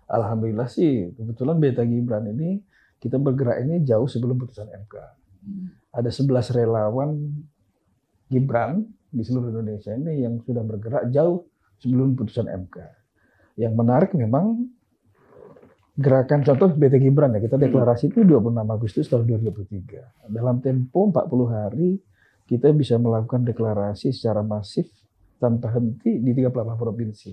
Alhamdulillah sih kebetulan Beta Gibran ini kita bergerak ini jauh sebelum putusan MK. Ada 11 relawan Gibran di seluruh Indonesia ini yang sudah bergerak jauh sebelum putusan MK. Yang menarik memang gerakan contoh Beta Gibran ya, kita deklarasi itu 26 Agustus tahun 2023. Dalam tempo 40 hari kita bisa melakukan deklarasi secara masif tanpa henti di 38 provinsi.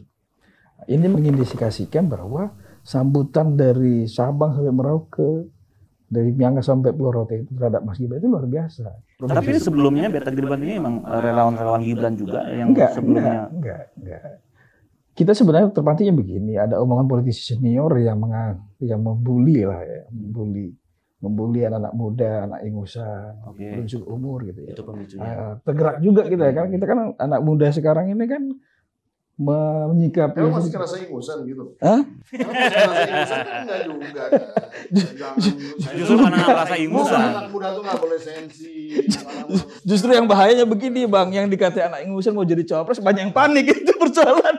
Ini mengindikasikan bahwa sambutan dari Sabang sampai Merauke, dari Miangas sampai Pulau Rote itu terhadap Mas Gibran itu luar biasa. Tapi sebelumnya Beta Gibran ini memang relawan-relawan Gibran juga yang sebelumnya. Enggak. Kita sebenarnya terpatinya begini, ada omongan politisi senior yang membuli lah ya, membuli anak-anak muda, anak ingusan, belum cukup umur gitu ya. Itu pemicunya. Tergerak juga kita ya, kita kan anak muda sekarang ini kan menyikapi. Emang masih kerasa ingusan gitu? Hah? Emang masih kerasa ingusan kan enggak juga kan? Justru mana rasa ingusan. Anak muda tuh nggak boleh sensi. Justru yang bahayanya begini Bang, yang dikata anak ingusan mau jadi cawapres banyak yang panik itu persoalan.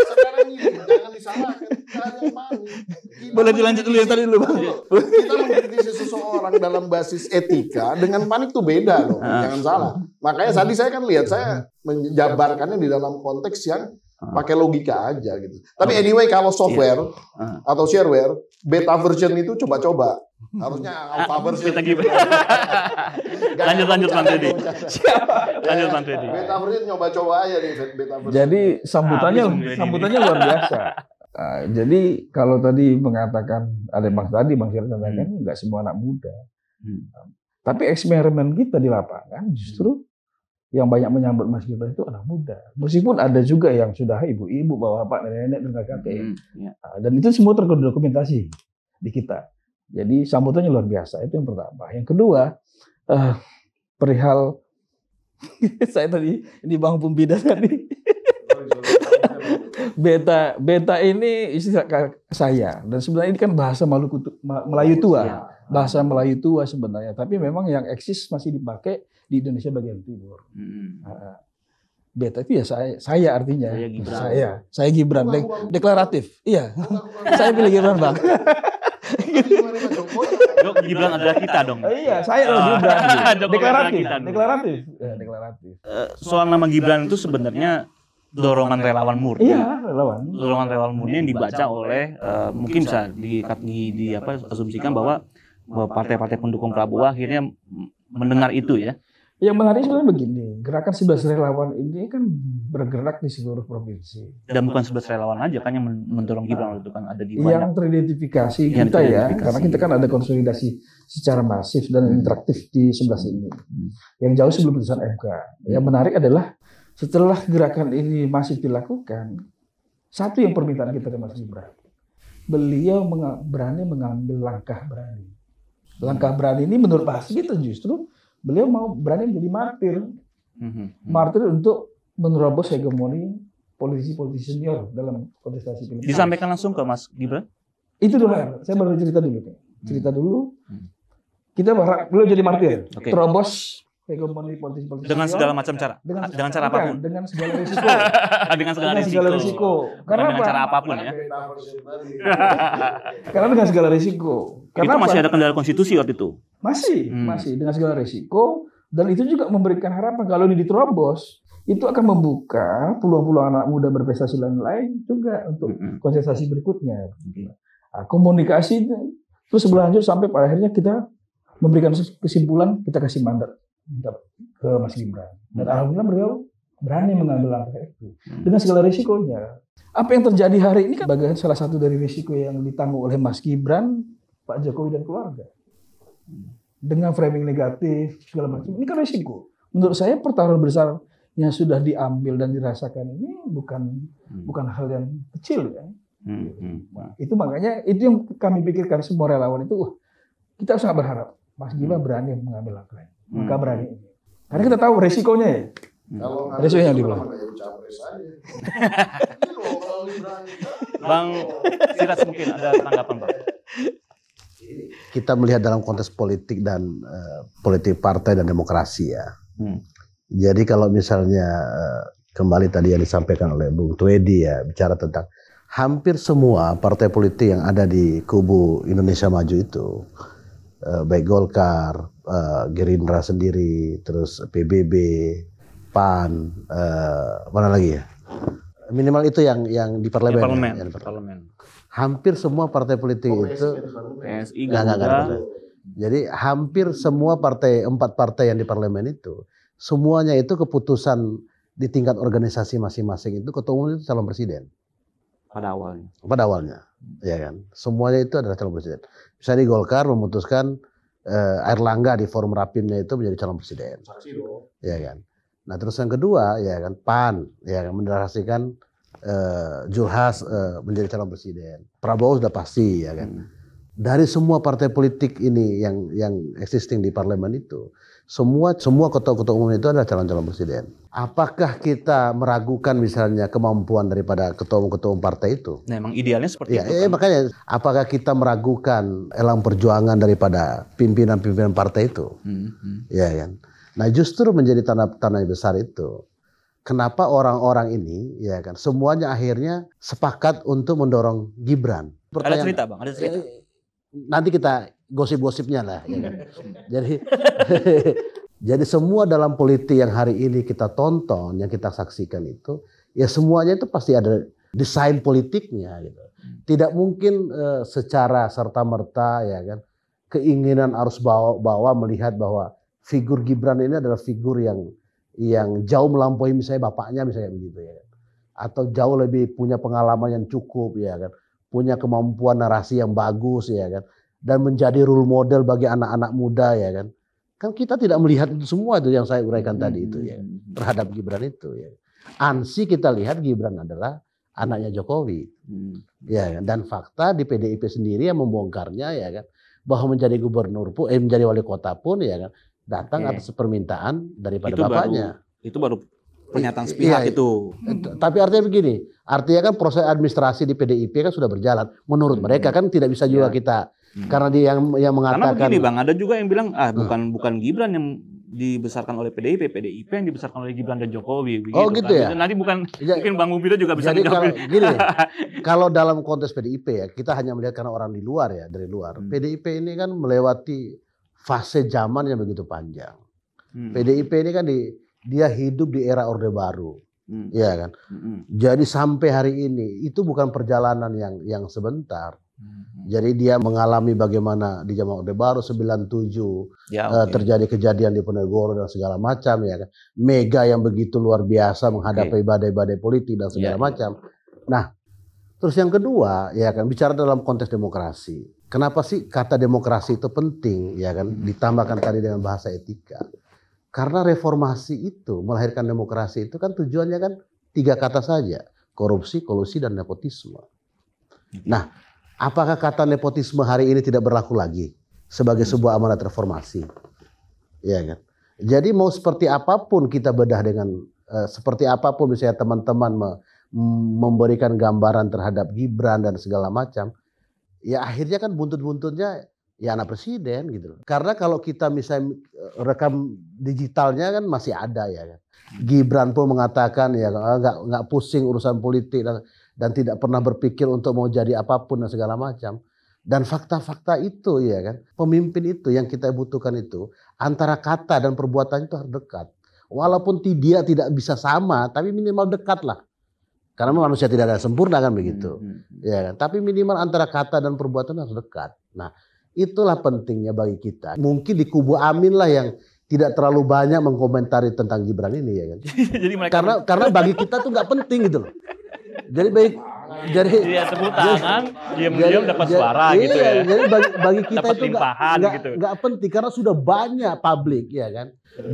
Sekarang ini jangan disalahkan. Boleh dilanjut dulu yang tadi dulu Bang. Kita mengkritisi seseorang dalam basis etika dengan panik tuh beda loh. Jangan salah. Makanya tadi saya kan lihat, saya menjabarkannya di dalam konteks yang pakai logika aja gitu. Tapi anyway kalau software atau shareware, beta version itu coba-coba. Harusnya alpha version. Lanjut Bang Twedi. Lanjut Bang Twedi. Beta version coba-coba aja nih beta version. Jadi sambutannya luar biasa. Jadi kalau tadi mengatakan ada Bang Syarif katakan nggak semua anak muda. Tapi eksperimen kita di lapangan justru yang banyak menyambut Mas Gibran itu anak muda. Meskipun ada juga yang sudah ibu-ibu, bapak-bapak, nenek-nenek, dan kakek. Dan itu semua terdokumentasi di kita. Jadi sambutannya luar biasa. Itu yang pertama. Yang kedua, perihal saya tadi ini Bang Pumbida tadi. Beta ini istilah saya, dan sebenarnya ini kan bahasa Melayu tua, bahasa Melayu tua sebenarnya. Tapi memang yang eksis masih dipakai di Indonesia bagian timur. Beta itu ya saya artinya. Saya Gibran. Deklaratif. Iya. Saya pilih Gibran Bang. Gibran adalah kita dong. Iya, saya Gibran. Deklaratif. Soal nama Gibran itu sebenarnya dorongan relawan murni. Iya, relawan. Dorongan relawan murni yang dibaca oleh mungkin bisa asumsikan bahwa partai-partai pendukung Prabowo akhirnya mendengar itu ya. Yang menarik sebenarnya begini, gerakan 11 relawan ini kan bergerak di seluruh provinsi. Dan bukan 11 relawan aja kan yang mendorong Gibran itu kan ada di banyak. Yang teridentifikasi kita ya, karena kita kan ada konsolidasi secara masif dan interaktif di 11 ini. Yang jauh sebelum putusan MK. Yang menarik adalah setelah gerakan ini masif dilakukan, satu yang permintaan kita dari Mas Gibran, beliau berani mengambil langkah berani. Langkah berani ini menurut Pak Sigit justru beliau mau berani menjadi martir. Martir untuk menerobos hegemoni politisi-politisi senior dalam kontestasi pilpres. Disampaikan langsung ke Mas Gibran? Itu dulu, saya baru cerita dulu. Cerita dulu. Kita berharap beliau jadi martir. Terobos hegemoni politisi-politisi dengan senior. segala macam cara? Dengan cara apapun? Dengan segala risiko. Dengan segala risiko. Karena dengan cara apapun ya? Karena dengan segala risiko. Karena itu masih ada kendala konstitusi waktu itu? Masih dengan segala risiko, dan itu juga memberikan harapan kalau ini diterobos, itu akan membuka peluang-peluang anak muda berprestasi lain-lain juga untuk kontestasi berikutnya. Nah, komunikasi itu terus berlanjut sampai pada akhirnya kita memberikan kesimpulan, kita kasih mandat ke Mas Gibran. Dan alhamdulillah beliau berani mengambil langkah itu dengan segala risikonya. Apa yang terjadi hari ini kan bagian salah satu dari risiko yang ditanggung oleh Mas Gibran, Pak Jokowi dan keluarga. Dengan framing negatif segala macam, ini kan risiko. Menurut saya pertaruhan besar yang sudah diambil dan dirasakan ini bukan hal yang kecil ya. Itu makanya itu yang kami pikirkan semua relawan itu, kita sangat berharap Mas Gibran berani mengambil langkah berani ini. Karena kita tahu resikonya ya. Kalau resikonya yang dibilang. Bang Siraj mungkin ada tanggapan Bang. Kita melihat dalam konteks politik dan politik partai dan demokrasi ya. Jadi kalau misalnya kembali tadi yang disampaikan oleh Bung Twedi ya, bicara tentang hampir semua partai politik yang ada di kubu Indonesia Maju itu, baik Golkar, Gerindra sendiri, terus PBB, PAN, mana lagi ya? Minimal itu yang di parlemen. Parlemen. Hampir semua partai politik itu PSI enggak. Jadi hampir semua empat partai yang di parlemen itu, semuanya itu keputusan di tingkat organisasi masing-masing itu ketua umum itu calon presiden. Pada awalnya, ya kan. Semuanya itu adalah calon presiden. Misalnya Golkar memutuskan Airlangga di forum rapimnya itu menjadi calon presiden. Ya kan. Nah terus yang kedua ya kan PAN ya kan mendeklarasikan Zulhas menjadi calon presiden. Prabowo sudah pasti ya kan. Dari semua partai politik ini yang existing di parlemen itu, semua ketua-ketua umum itu adalah calon-calon presiden. Apakah kita meragukan misalnya kemampuan daripada ketua umum partai itu? Nah, emang idealnya seperti ya, itu. Kan? Makanya apakah kita meragukan elang perjuangan daripada pimpinan-pimpinan partai itu? Ya kan. Nah, justru menjadi tanda besar itu. Kenapa orang-orang ini ya kan semuanya akhirnya sepakat untuk mendorong Gibran? Ada cerita Bang, ada cerita. Nanti kita gosip-gosipnya lah ya kan. Jadi semua dalam politik yang hari ini kita tonton, yang kita saksikan itu ya semuanya itu pasti ada desain politiknya gitu. Tidak mungkin secara serta-merta ya kan keinginan arus bawah melihat bahwa figur Gibran ini adalah figur yang jauh melampaui misalnya bapaknya misalnya begitu ya kan. Atau jauh lebih punya pengalaman yang cukup ya kan. Punya kemampuan narasi yang bagus ya kan. Dan menjadi role model bagi anak-anak muda ya kan. Kan kita tidak melihat itu semua itu yang saya uraikan tadi itu ya. Terhadap Gibran itu ya. Ansi kita lihat Gibran adalah anaknya Jokowi. Ya kan. Dan fakta di PDIP sendiri yang membongkarnya ya kan. Bahwa menjadi gubernur pun menjadi wali kota pun ya kan. Datang atas permintaan daripada bapaknya. Itu baru pernyataan sepihak itu. Tapi artinya begini, artinya kan proses administrasi di PDIP kan sudah berjalan. Menurut mereka kan tidak bisa juga kita karena dia yang mengatakan. Karena begini Bang, ada juga yang bilang bukan Gibran yang dibesarkan oleh PDIP yang dibesarkan oleh Gibran dan Jokowi. Begitu, gitu kan? ya. Nanti mungkin Bang Mubiro juga bisa menjawab. Kalau dalam konteks PDIP ya kita hanya melihat karena orang di luar ya dari luar. PDIP ini kan melewati fase zaman yang begitu panjang. PDIP ini kan dia hidup di era Orde Baru, ya kan. Jadi sampai hari ini itu bukan perjalanan yang sebentar. Jadi dia mengalami bagaimana di zaman Orde Baru 97 terjadi kejadian di Ponegoro dan segala macam ya kan. Mega yang begitu luar biasa menghadapi badai-badai politik dan segala macam. Nah, terus yang kedua ya kan bicara dalam konteks demokrasi. Kenapa sih kata demokrasi itu penting ya kan ditambahkan tadi dengan bahasa etika. Karena reformasi itu melahirkan demokrasi itu kan tujuannya kan 3 kata saja. Korupsi, kolusi dan nepotisme. Nah, apakah kata nepotisme hari ini tidak berlaku lagi sebagai sebuah amanat reformasi? Ya kan. Jadi mau seperti apapun kita bedah dengan seperti apapun misalnya teman-teman memberikan gambaran terhadap Gibran dan segala macam, ya akhirnya kan buntut-buntutnya ya anak presiden gitu. Karena kalau kita misalnya rekam digitalnya kan masih ada ya kan. Gibran pun mengatakan ya nggak pusing urusan politik dan tidak pernah berpikir untuk mau jadi apapun dan segala macam. Dan fakta-fakta itu ya kan, pemimpin itu yang kita butuhkan itu antara kata dan perbuatan itu harus dekat. Walaupun dia tidak bisa sama, tapi minimal dekat lah. Karena manusia tidak ada sempurna kan begitu. Ya kan? Tapi minimal antara kata dan perbuatan harus dekat. Nah, itulah pentingnya bagi kita. Mungkin di kubu Amin lah yang tidak terlalu banyak mengkomentari tentang Gibran ini ya kan. Jadi mereka karena bagi kita tuh nggak penting gitu loh. Jadi baik jadi tepuk tangan, diam-diam dapat suara gitu ya. Jadi bagi kita itu nggak penting karena sudah banyak publik ya kan.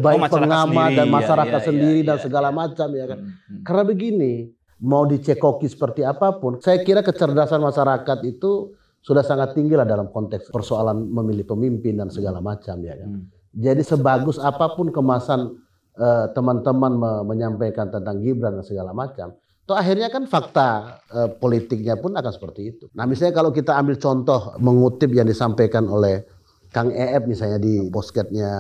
Baik pengamat dan masyarakat sendiri dan segala macam ya kan. Karena begini, mau dicekoki seperti apapun, saya kira kecerdasan masyarakat itu sudah sangat tinggi lah dalam konteks persoalan memilih pemimpin dan segala macam ya kan. Jadi sebagus apapun kemasan teman-teman menyampaikan tentang Gibran dan segala macam, toh akhirnya kan fakta politiknya pun akan seperti itu. Nah misalnya kalau kita ambil contoh mengutip yang disampaikan oleh Kang Eep misalnya di postcardnya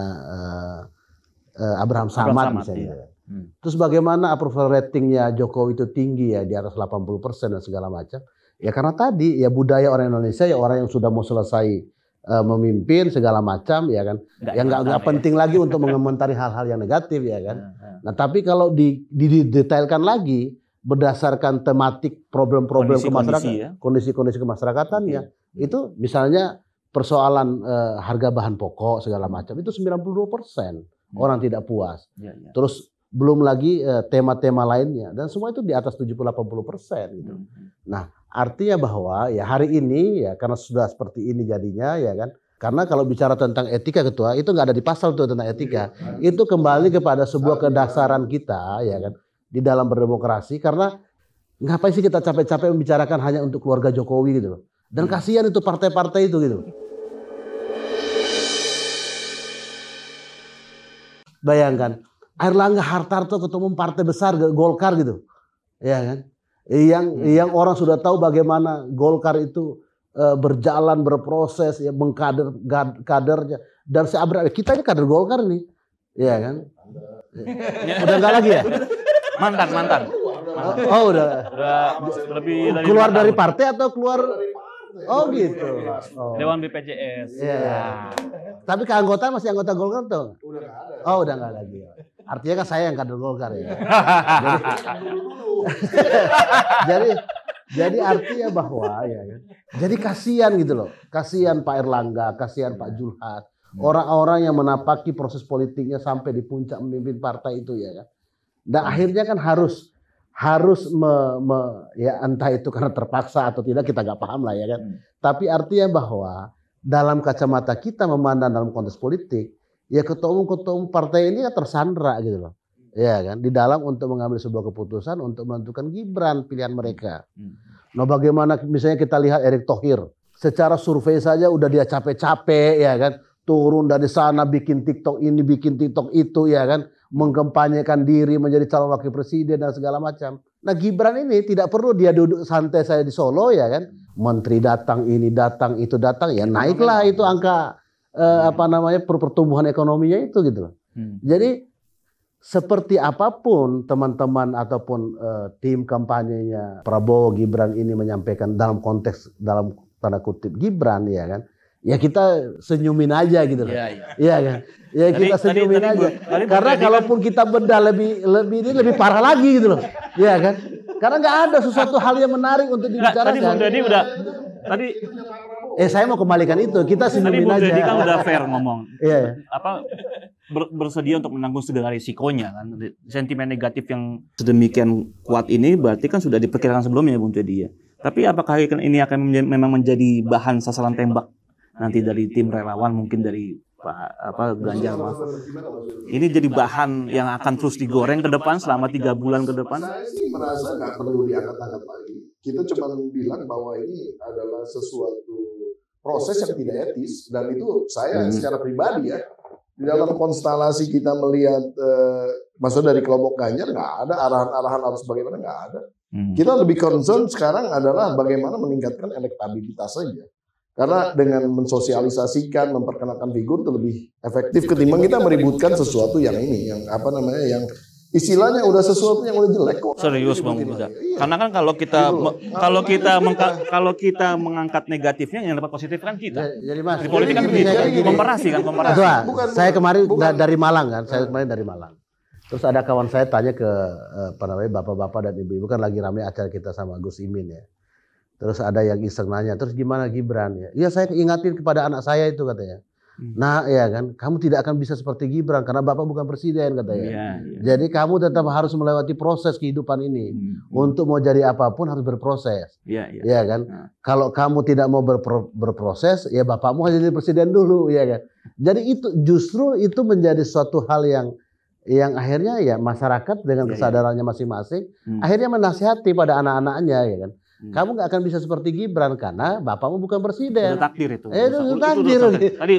Abraham Samad misalnya. Terus bagaimana approval ratingnya Jokowi itu tinggi ya di atas 80% dan segala macam. Ya karena tadi ya budaya orang Indonesia ya orang yang sudah mau selesai memimpin segala macam ya kan. Yang nggak penting lagi untuk mengomentari hal-hal yang negatif ya kan. Nah tapi kalau didetailkan lagi berdasarkan tematik problem-problem kemasyarakatan, kondisi-kondisi kemasyarakatan ya itu misalnya persoalan harga bahan pokok segala macam itu 92% orang tidak puas. Terus belum lagi tema-tema lainnya dan semua itu di atas 70-80% gitu. Nah artinya bahwa ya hari ini ya karena sudah seperti ini jadinya ya kan. Karena kalau bicara tentang etika ketua itu nggak ada di pasal tuh tentang etika. Itu kembali kepada sebuah kedasaran kita ya kan. Di dalam berdemokrasi karena ngapain sih kita capek-capek membicarakan hanya untuk keluarga Jokowi gitu loh. Dan kasihan itu partai-partai itu gitu. Bayangkan Airlangga Hartarto ketua umum partai besar Golkar gitu. Ya kan? Yang orang sudah tahu bagaimana Golkar itu berjalan berproses ya mengkader kadernya dan kita ini kader Golkar nih. Ya kan? Udah enggak lagi ya? Mantan. Oh udah lebih dari keluar dari partai atau keluar? Oh gitu. Dewan BPJS. Ya. Tapi keanggotaan masih anggota Golkar tuh? Oh udah nggak lagi. Artinya kan saya yang kader Golkar ya. Jadi artinya bahwa ya kan. Jadi kasihan gitu loh. Kasihan Pak Erlangga, kasihan Pak Julhad. Orang-orang yang menapaki proses politiknya sampai di puncak memimpin partai itu ya kan. Dan akhirnya kan harus ya entah itu karena terpaksa atau tidak kita nggak paham lah ya kan. Tapi artinya bahwa dalam kacamata kita memandang dalam konteks politik, ya ketua umum partai ini kan tersandra gitu loh. Ya kan, di dalam untuk mengambil sebuah keputusan untuk menentukan Gibran pilihan mereka. Nah bagaimana misalnya kita lihat Erick Thohir, secara survei saja udah dia capek-capek ya kan. Turun dari sana bikin TikTok ini, bikin TikTok itu ya kan. Mengkampanyekan diri menjadi calon wakil presiden dan segala macam. Nah Gibran ini tidak perlu dia duduk santai saya di Solo ya kan. Menteri datang, ini datang, itu datang. Ya naiklah itu angka pertumbuhan ekonominya itu gitu loh. Jadi seperti apapun teman-teman ataupun tim kampanyenya Prabowo Gibran ini menyampaikan dalam konteks dalam tanda kutip Gibran ya kan. Ya kita senyumin aja gitu loh. Iya kan. Ya kita senyumin aja. Karena kalaupun kita bedah lebih parah lagi gitu loh. Iya kan. Karena nggak ada sesuatu hal yang menarik untuk dibicarakan. Tadi Bung Deddy udah tadi saya mau kembalikan itu. Kita tadi senyumin Bung aja. Deddy kan udah fair ngomong. Iya. Apa bersedia untuk menanggung segala risikonya kan. Sentimen negatif yang sedemikian kuat ini berarti kan sudah diperkirakan sebelumnya Bung Deddy ya. Tapi apakah ini akan memang menjadi bahan sasaran tembak nanti dari tim relawan, mungkin dari Pak Ganjar Mahfud? Ini jadi bahan yang akan terus digoreng ke depan selama 3 bulan ke depan? Saya sih merasa nggak perlu diangkat-angkat lagi. Kita cuma bilang bahwa ini adalah sesuatu proses yang tidak etis, dan itu saya secara pribadi ya, di dalam konstelasi kita melihat maksudnya dari kelompok Ganjar nggak ada arahan-arahan harus bagaimana, nggak ada. Kita lebih concern sekarang adalah bagaimana meningkatkan elektabilitas saja. Karena dengan mensosialisasikan, memperkenalkan figur itu lebih efektif ketimbang kita meributkan sesuatu yang ini, yang apa namanya, yang istilahnya udah sesuatu yang udah jelek kok. Serius Bang Bunda. Karena kan kalau kita mengangkat negatifnya, yang dapat positif kan kita. Jadi Mas, Di politik kan begitu. Komparasi. Saya kemarin dari Malang kan, dari Malang. Terus ada kawan saya tanya ke bapak-bapak dan ibu-ibu, kan lagi ramai acara kita sama Gus Imin ya. Terus ada yang iseng nanya, terus gimana Gibran ya? Iya, saya ingatin kepada anak saya itu katanya. Nah ya kan, kamu tidak akan bisa seperti Gibran karena bapak bukan presiden katanya. Jadi kamu tetap harus melewati proses kehidupan ini. Untuk mau jadi apapun harus berproses. Ya kan? Kalau kamu tidak mau berproses, ya bapakmu harus jadi presiden dulu, ya kan? Jadi itu justru itu menjadi suatu hal yang akhirnya ya masyarakat dengan kesadarannya masing-masing akhirnya menasihati pada anak-anaknya, ya kan? Kamu nggak akan bisa seperti Gibran karena bapakmu bukan presiden. Itu takdir itu. Itu takdir. Tadi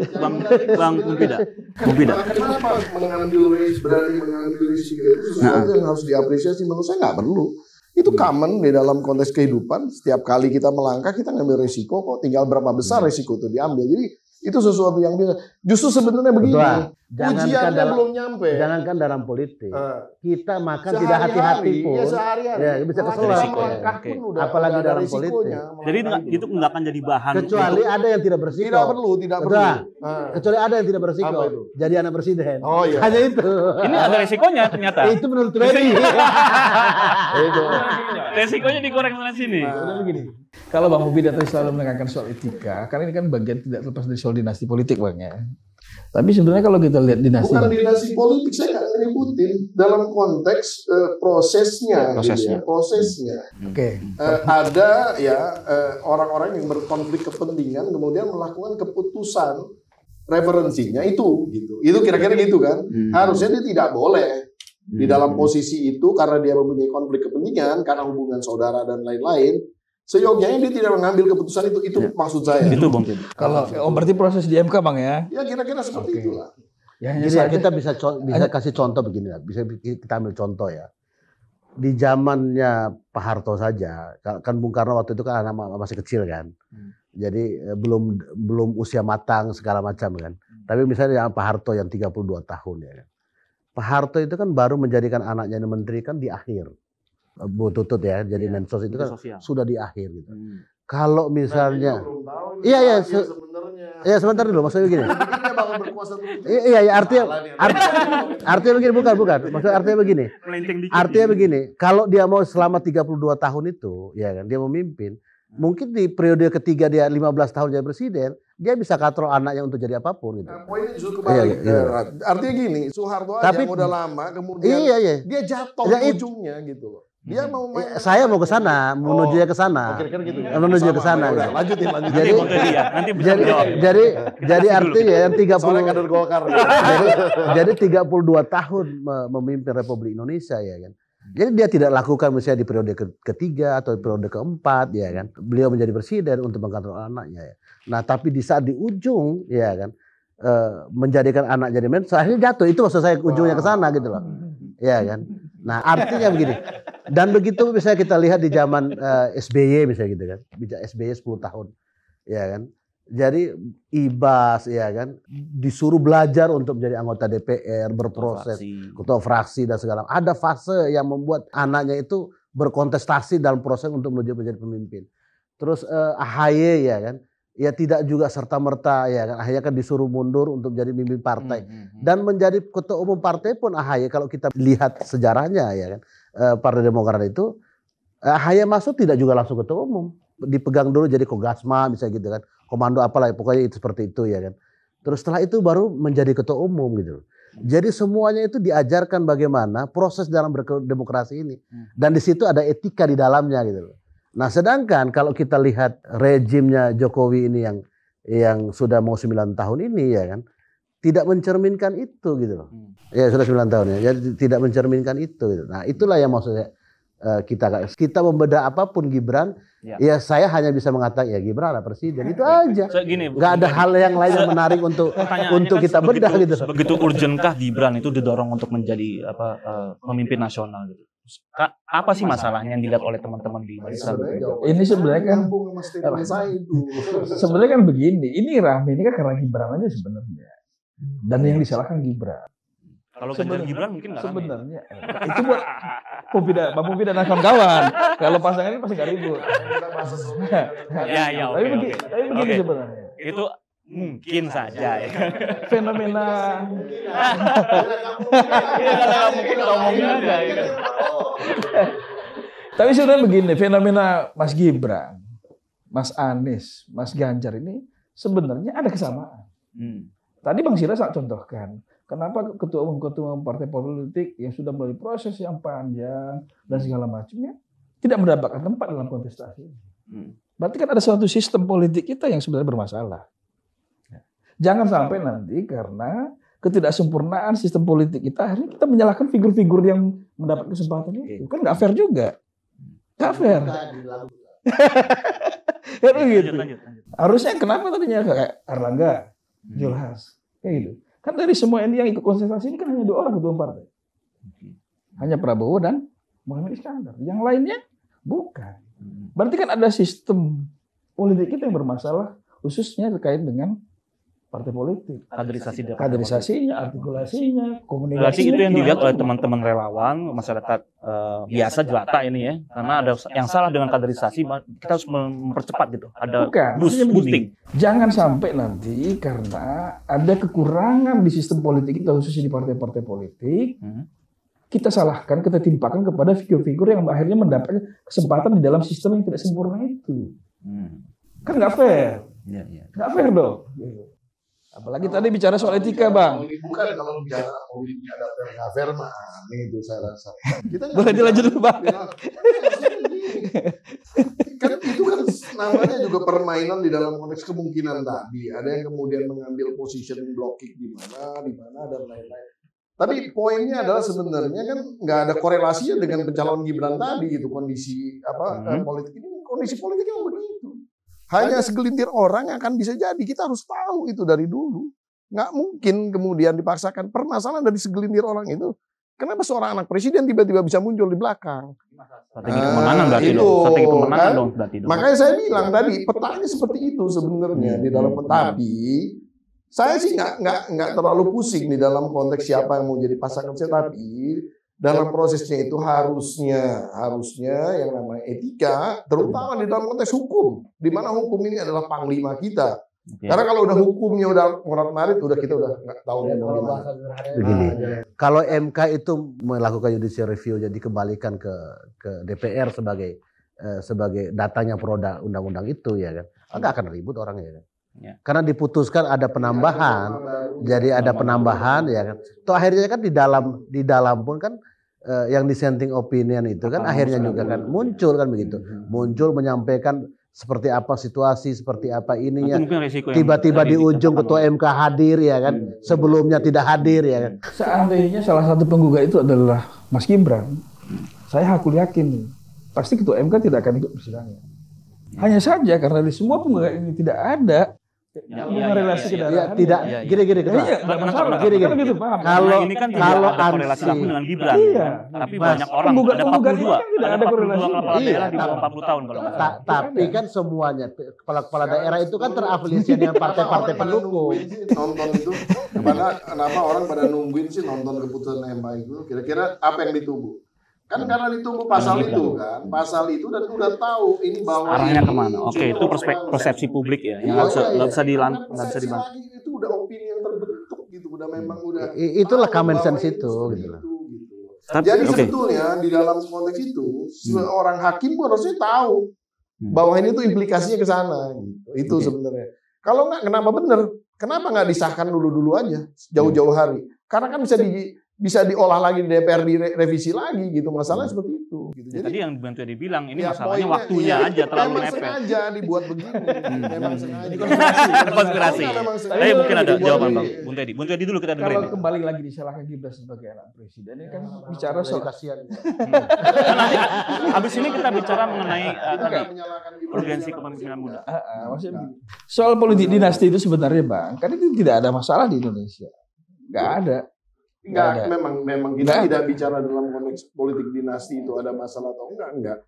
Bang Mumpida. Kenapa berani mengambil risiko itu sesuatu yang harus diapresiasi? Menurut saya nggak perlu. Itu common di dalam konteks kehidupan. Setiap kali kita melangkah kita ngambil risiko kok. Tinggal berapa besar risiko itu diambil. Jadi itu sesuatu yang biasa. Justru sebenarnya begini. Ujiannya belum nyampe. Jangankan dalam politik. Kita makan tidak hati-hati pun. Ya sehari-hari. Ya, bisa keselak. Apalagi dalam politik. Jadi itu nggak akan jadi bahan. Kecuali ada yang tidak bersiko. Tidak perlu. Kecuali ada yang tidak bersiko. Jadi anak presiden. Oh iya. Hanya itu. Ini ada resikonya ternyata. Itu menurut Reddy. Itu. Resikonya digoreng sana sini. Begini. Kalau Bang Mumpida tadi selalu menekankan soal etika, karena ini kan bagian tidak terlepas dari soal dinasti politik Bang ya. Tapi sebenarnya kalau kita lihat dinasti, bukan dinasti politik, saya nggak ngeributin dalam konteks prosesnya. Oke. Ada ya orang-orang yang berkonflik kepentingan kemudian melakukan keputusan referensinya itu gitu. Itu kira-kira gitu kan. Harusnya dia tidak boleh di dalam posisi itu karena dia mempunyai konflik kepentingan karena hubungan saudara dan lain-lain. Seyogyanya dia tidak mengambil keputusan itu maksud saya. Itu Bang. Kalau berarti proses di MK Bang ya? Ya kira-kira seperti itulah. Ya, jadi kita bisa kasih contoh begini lah. Bisa kita ambil contoh ya. Di zamannya Pak Harto saja, kan Bung Karno waktu itu kan anak masih kecil kan. Jadi belum usia matang segala macam kan. Tapi misalnya Pak Harto yang 32 tahun ya kan. Pak Harto itu kan baru menjadikan anaknya menteri kan di akhir. Bu Tutut ya, jadi Mensos itu kan sudah di akhir gitu. Kalau misalnya, iya sebentar dulu, maksudnya begini. Artinya begini, bukan. Maksudnya artinya begini. Kalau dia mau selama 32 tahun itu, ya kan, dia memimpin. Mungkin di periode ketiga dia 15 tahun jadi presiden, dia bisa katrol anaknya untuk jadi apapun gitu. Nah, poinnya justru kebalik. Artinya gini, Soeharto aja udah lama, kemudian dia jatuh ujungnya gitu loh. Dia mau saya mau ke sana, menuju ke sana. Kira-kira gitu. Menuju ke sana. Lanjutin. Jadi artinya yang 30 kader Golkar. Jadi 32 tahun memimpin Republik Indonesia ya kan. Jadi dia tidak lakukan misalnya di periode ketiga atau periode keempat ya kan. Beliau menjadi presiden untuk mengkontrol anaknya ya. Nah, tapi di saat di ujung ya kan menjadikan anak jadi mensos akhirnya jatuh. Itu maksud saya ujungnya ke sana gitu loh. Ya kan. Nah, artinya begini. Dan begitu misalnya kita lihat di zaman SBY misalnya gitu kan. SBY 10 tahun. Ya kan. Jadi Ibas ya kan disuruh belajar untuk menjadi anggota DPR, berproses, ketua fraksi dan segala. Ada fase yang membuat anaknya itu berkontestasi dalam proses untuk menuju menjadi pemimpin. Terus AHY ya kan, ya tidak juga serta-merta ya kan, akhirnya kan disuruh mundur untuk menjadi pemimpin partai. Dan menjadi ketua umum partai pun AHY kalau kita lihat sejarahnya ya kan, Partai Demokrat itu AHY masuk tidak juga langsung ketua umum. dipegang dulu jadi Kogasma bisa gitu kan, komando apalah pokoknya itu seperti itu ya kan. Terus setelah itu baru menjadi ketua umum gitu. Jadi semuanya itu diajarkan bagaimana proses dalam berdemokrasi ini, dan di situ ada etika di dalamnya gitu. Nah sedangkan kalau kita lihat rejimnya Jokowi ini yang sudah mau 9 tahun ini ya kan, tidak mencerminkan itu gitu loh. Ya sudah 9 tahun ya, jadi tidak mencerminkan itu gitu. Nah itulah yang maksudnya kita membeda apapun Gibran, ya saya hanya bisa mengatakan ya Gibran lah presiden, itu aja. Nggak ada hal yang lain yang menarik untuk kan kita bedah gitu. Begitu urgenkah Gibran itu didorong untuk menjadi pemimpin nasional gitu? Apa sih masalahnya yang dilihat oleh teman-teman di Barisan? Ini sebenarnya kan begini, ini rame ini kan karena Gibran aja sebenarnya. Dan yang disalahkan Gibran. Kalau Ganjar Gibran mungkin nggak sebenarnya itu buat Bang Mufi dan kawan-kawan. Kalau pasangan ini pasti nggak ribut. Ya, tapi begini sebenarnya. Itu mungkin saja ya. Fenomena. Tapi sebenarnya begini, fenomena Mas Gibran, Mas Anies, Mas Ganjar ini sebenarnya ada kesamaan. Tadi Bang Sira sangat contohkan. Kenapa ketua umum partai politik yang sudah melalui proses yang panjang dan segala macamnya tidak mendapatkan tempat dalam kontestasi? Berarti kan ada suatu sistem politik kita yang sebenarnya bermasalah. Jangan sampai nanti karena ketidaksempurnaan sistem politik kita, akhirnya kita menyalahkan figur-figur yang mendapat kesempatan itu. Kan nggak fair juga. Nggak fair. Gitu. Harusnya kenapa tadinya kayak Erlangga, Julhas, kayak gitu. Kan dari semua ini yang ikut kontestasi ini kan hanya 2 orang ketua partai. Hanya Prabowo dan Muhammad Iskandar. Yang lainnya bukan. Berarti kan ada sistem politik kita yang bermasalah, khususnya terkait dengan partai politik. Kaderisasinya, artikulasinya, komunikasinya. Berarti itu yang dilihat oleh teman-teman relawan, masyarakat biasa jelata ini ya. Karena ada yang salah dengan kaderisasi, kita harus mempercepat gitu. Ada boosting. Jangan sampai nanti karena ada kekurangan di sistem politik kita, khususnya di partai-partai politik, kita salahkan, kita timpakan kepada figur-figur yang akhirnya mendapatkan kesempatan di dalam sistem yang tidak sempurna itu. Kan nggak fair. Nggak fair dong. Apalagi tadi bicara soal etika, Bang. Bukan kalau bicara politik ada nggak fair mah, itu saya rasa. Boleh dilanjut dulu, Bang. Kan itu kan namanya juga permainan di dalam konteks kemungkinan tadi. Ada yang kemudian mengambil positioning blocking di mana dan lain-lain. Tapi poinnya adalah sebenarnya kan nggak ada korelasinya dengan pencalonan Gibran tadi gitu, kondisi politik ini, kondisi politik yang begitu. Hanya segelintir orang yang akan bisa jadi. Kita harus tahu itu dari dulu. Nggak mungkin kemudian dipaksakan. Permasalahan dari segelintir orang itu, kenapa seorang anak presiden tiba-tiba bisa muncul di belakang? Strategi pemenangan berarti dong. Strategi pemenangan dong berarti dong. Makanya saya bilang tadi, petanya seperti itu sebenarnya di dalam. Tapi saya sih nggak terlalu pusing di dalam konteks siapa yang mau jadi pasangan saya. Tapi dalam prosesnya itu harusnya yang namanya etika, terutama di dalam konteks hukum, di mana hukum ini adalah panglima kita. Karena kalau udah hukumnya udah morat-marit, kita udah nggak tahu mau gimana. Begini, kalau MK itu melakukan judicial review, jadi kembalikan ke DPR sebagai datanya produk undang-undang itu ya kan, nggak akan ribut orangnya kan. Karena diputuskan ada penambahan, jadi ada penambahan ya kan. Toh akhirnya kan di dalam pun kan yang dissenting opinion itu kan akhirnya juga kan muncul kan begitu, muncul menyampaikan seperti apa situasi, seperti apa ininya. Tiba-tiba di ujung ketua MK hadir ya kan, sebelumnya tidak hadir ya kan. Seandainya salah satu penggugat itu adalah Mas Gibran, saya yakin pasti ketua MK tidak akan ikut persidangan. Hanya saja karena di semua penggugat ini tidak ada relasi tidak gini-gini kalau ini kan tidak ada korelasi langsung dengan Gibran, tapi banyak orang ada 42 kepala daerah di bawah 40 tahun kalau nggak salah. Tapi kan semuanya kepala daerah itu kan terafiliasi dengan partai-partai pendukung. Nonton itu kenapa orang pada nungguin sih nonton keputusan MK itu, kira-kira apa yang ditunggu? Kan karena ditunggu pasal itu kan, dan udah tahu ini bahwa arahnya kemana. Oke, itu persepsi publik ya, yang nggak bisa dibantu. Itu udah opini yang terbentuk gitu, udah memang udah. Itulah common sense itu gitu. Jadi sebetulnya di dalam konteks itu seorang hakim harusnya tahu Bawah ini tuh implikasinya ke sana. Gitu. Itu sebenarnya. Kalau nggak, kenapa bener? Kenapa nggak disahkan dulu aja jauh-jauh hari? Karena kan bisa diolah lagi di DPR, direvisi lagi gitu. Masalahnya seperti itu. Gitu. Jadi tadi yang Bantu dibilang ini ya, masalahnya poinnya, waktunya aja terlalu memang mepet. sengaja dibuat begini. Memang sengaja. Konspirasi. Tapi mungkin ada jawaban Bang Bung Teddy dulu kita dengerin. Kalau kembali lagi disalahkan Gibran sebagai anak presiden, ini kan bicara soal kasihan. Nanti habis ini kita bicara mengenai tadi urgensi kepemimpinan muda. Maksudnya soal politik dinasti itu sebenarnya Bang, kan itu tidak ada masalah di Indonesia. Nggak ada. Enggak, memang kita tidak bicara dalam konteks politik dinasti itu ada masalah atau enggak.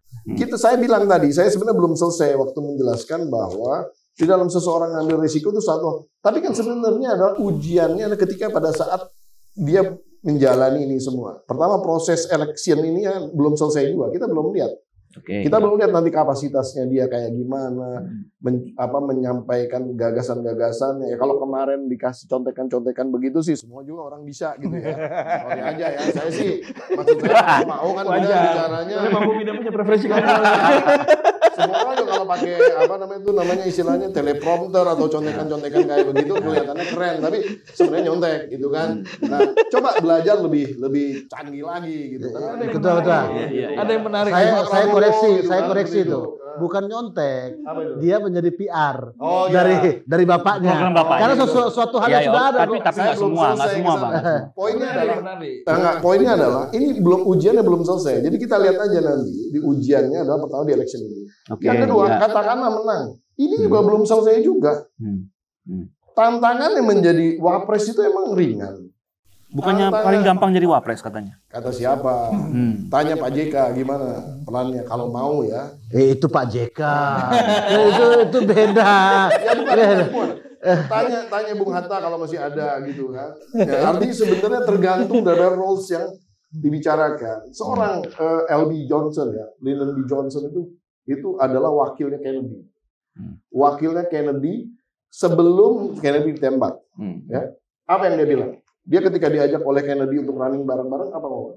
Saya bilang tadi, saya sebenarnya belum selesai waktu menjelaskan bahwa di dalam seseorang ngambil risiko itu satu. Tapi kan sebenarnya adalah ujiannya ketika pada saat dia menjalani ini semua. Pertama proses election ini kan belum selesai juga, kita belum lihat. Kita belum lihat nanti kapasitasnya dia kayak gimana, menyampaikan gagasan-gagasan. Ya kalau kemarin dikasih contekan-contekan begitu sih, semua juga orang bisa gitu ya. Sorry aja ya, saya sih maksud saya mau kan bicaranya. Mampu tidak punya preferensi kan. Semua orang juga kalau pakai namanya istilahnya teleprompter atau contekan-contekan kayak begitu kelihatannya keren, tapi sebenarnya nyontek gitu kan. Nah, coba belajar lebih canggih lagi gitu kan. Betul. Ada yang menarik. Saya koreksi itu. Bukan nyontek. Dia menjadi PR dari bapaknya. Program bapaknya. Karena suatu hal yang sudah ada. Tapi nggak semua Bang. Poinnya adalah ini ujiannya belum selesai. Jadi kita lihat aja nanti di ujiannya adalah pertama di election ini. Yang kedua, katakanlah menang. Ini juga belum selesai juga. Tantangannya menjadi wapres itu emang ringan. Bukannya paling gampang jadi wapres katanya. Kata siapa? Tanya Pak JK gimana perannya kalau mau ya. Itu Pak JK. itu beda. Ya bukan. Tanya Bung Hatta kalau masih ada gitu kan. Ya, artinya sebenarnya tergantung dari roles yang dibicarakan. Seorang LB Johnson ya, Lyndon B. Johnson itu adalah wakilnya Kennedy. Wakilnya Kennedy sebelum Kennedy ditembak. Ya. Apa yang dia bilang? Dia ketika diajak oleh Kennedy untuk running bareng-bareng, apa mau?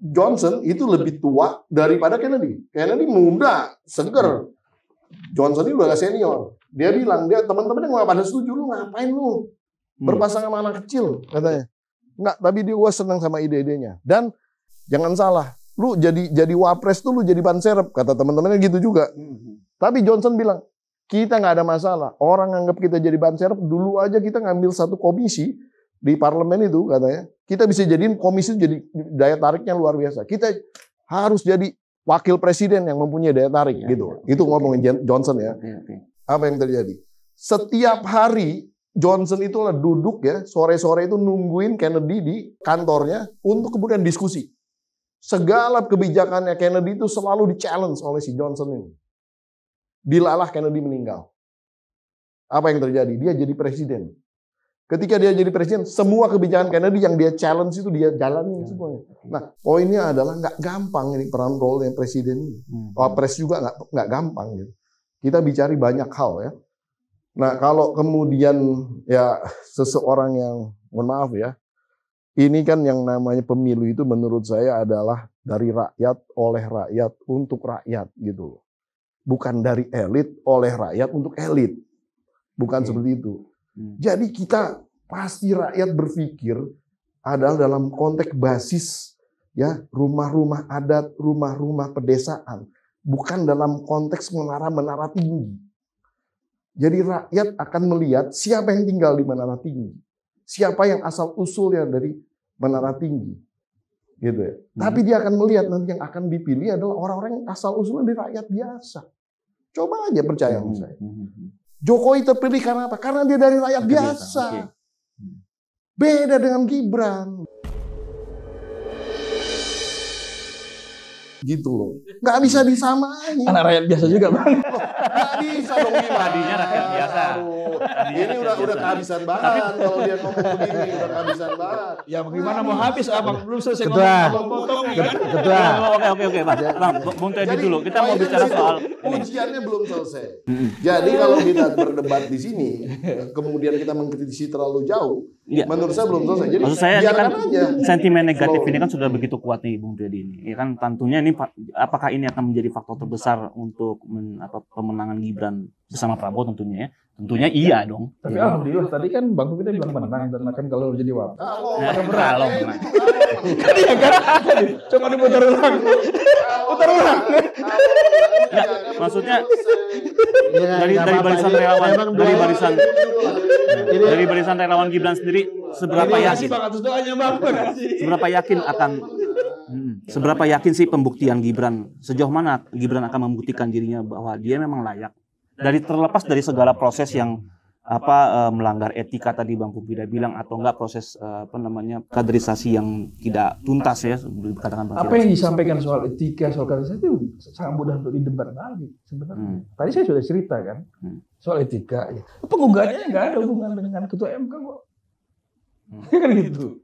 Johnson itu lebih tua daripada Kennedy. Kennedy muda, seger. Johnson ini udah senior. Dia bilang, teman-temannya nggak pada setuju, lu ngapain lu berpasangan sama anak kecil, katanya. Nggak, tapi dia senang sama ide-idenya. Dan jangan salah, lu jadi wapres tuh lu jadi ban serep, kata teman-temannya gitu juga. Tapi Johnson bilang, kita nggak ada masalah. Orang anggap kita jadi ban serep, dulu aja kita ngambil satu komisi di parlemen itu katanya, kita bisa jadiin komisi jadi daya tariknya luar biasa. Kita harus jadi wakil presiden yang mempunyai daya tarik gitu. Itu ngomongin Johnson ya. Apa yang terjadi? Setiap hari Johnson itu duduk ya, sore-sore itu nungguin Kennedy di kantornya untuk kemudian diskusi. Segala kebijakannya Kennedy itu selalu di-challenge oleh si Johnson ini. Bilalah Kennedy meninggal. Apa yang terjadi? Dia jadi presiden. Ketika dia jadi presiden, semua kebijakan Kennedy yang dia challenge itu dia jalanin semuanya. Nah, poinnya adalah nggak gampang ini peran role yang presiden ini. Wapres juga nggak gampang gitu. Kita bicara banyak hal ya. Nah, kalau kemudian ya seseorang yang, mohon maaf ya, ini kan yang namanya pemilu itu menurut saya adalah dari rakyat, oleh rakyat, untuk rakyat gitu. Bukan dari elit, oleh rakyat, untuk elit. Bukan seperti itu. Jadi kita pasti rakyat berpikir adalah dalam konteks basis ya rumah-rumah adat, rumah-rumah pedesaan, bukan dalam konteks menara-menara tinggi. Jadi rakyat akan melihat siapa yang tinggal di menara tinggi, siapa yang asal usulnya dari menara tinggi, gitu ya. Tapi dia akan melihat nanti yang akan dipilih adalah orang-orang yang asal usulnya dari rakyat biasa. Coba aja percaya sama saya. Jokowi terpilih karena apa? Karena dia dari rakyat biasa. Beda dengan Gibran. Gitu loh. Nggak bisa disamain. Anak rakyat biasa juga, Bang. Nggak bisa dong Gibran. Tadinya rakyat biasa. Ini udah kehabisan bahan kalau dia ngomong begini, udah kehabisan bahan. Ya bagaimana mau habis Abang belum selesai Ketua. potong Oke, Bang. Bung Teddy dulu. Kita mau bicara soal ujiannya belum selesai. Jadi kalau kita berdebat di sini, kemudian kita mengkritisi terlalu jauh, menurut saya belum selesai. Jadi maksud saya ini kan aja. sentimen negatif ini kan sudah begitu kuat nih Bung Teddy ini. Ya kan tentunya ini apakah ini akan menjadi faktor terbesar untuk pemenangan Gibran bersama Prabowo tentunya ya? Tentunya iya dong. Tapi alhamdulillah tadi kan Bang Pupida bilang menang dan akan kalau jadi wapres. Kalau menang. Kan iya kan? Coba diputar ulang. Putar ulang. Enggak, maksudnya dari barisan relawan dari barisan relawan Gibran sendiri seberapa yakin? Seberapa yakin sih pembuktian Gibran? Sejauh mana Gibran akan membuktikan dirinya bahwa dia memang layak? Terlepas dari segala proses yang melanggar etika tadi Bang Pupida bilang atau enggak proses kaderisasi yang tidak tuntas ya dikatakan Bang. Apa yang disampaikan soal etika, soal kaderisasi itu sangat mudah untuk didebat balik sebenarnya. Tadi saya sudah cerita kan soal etika. Ya. Penggugatnya nggak ada hubungan dengan ketua MK kok. Kan gitu.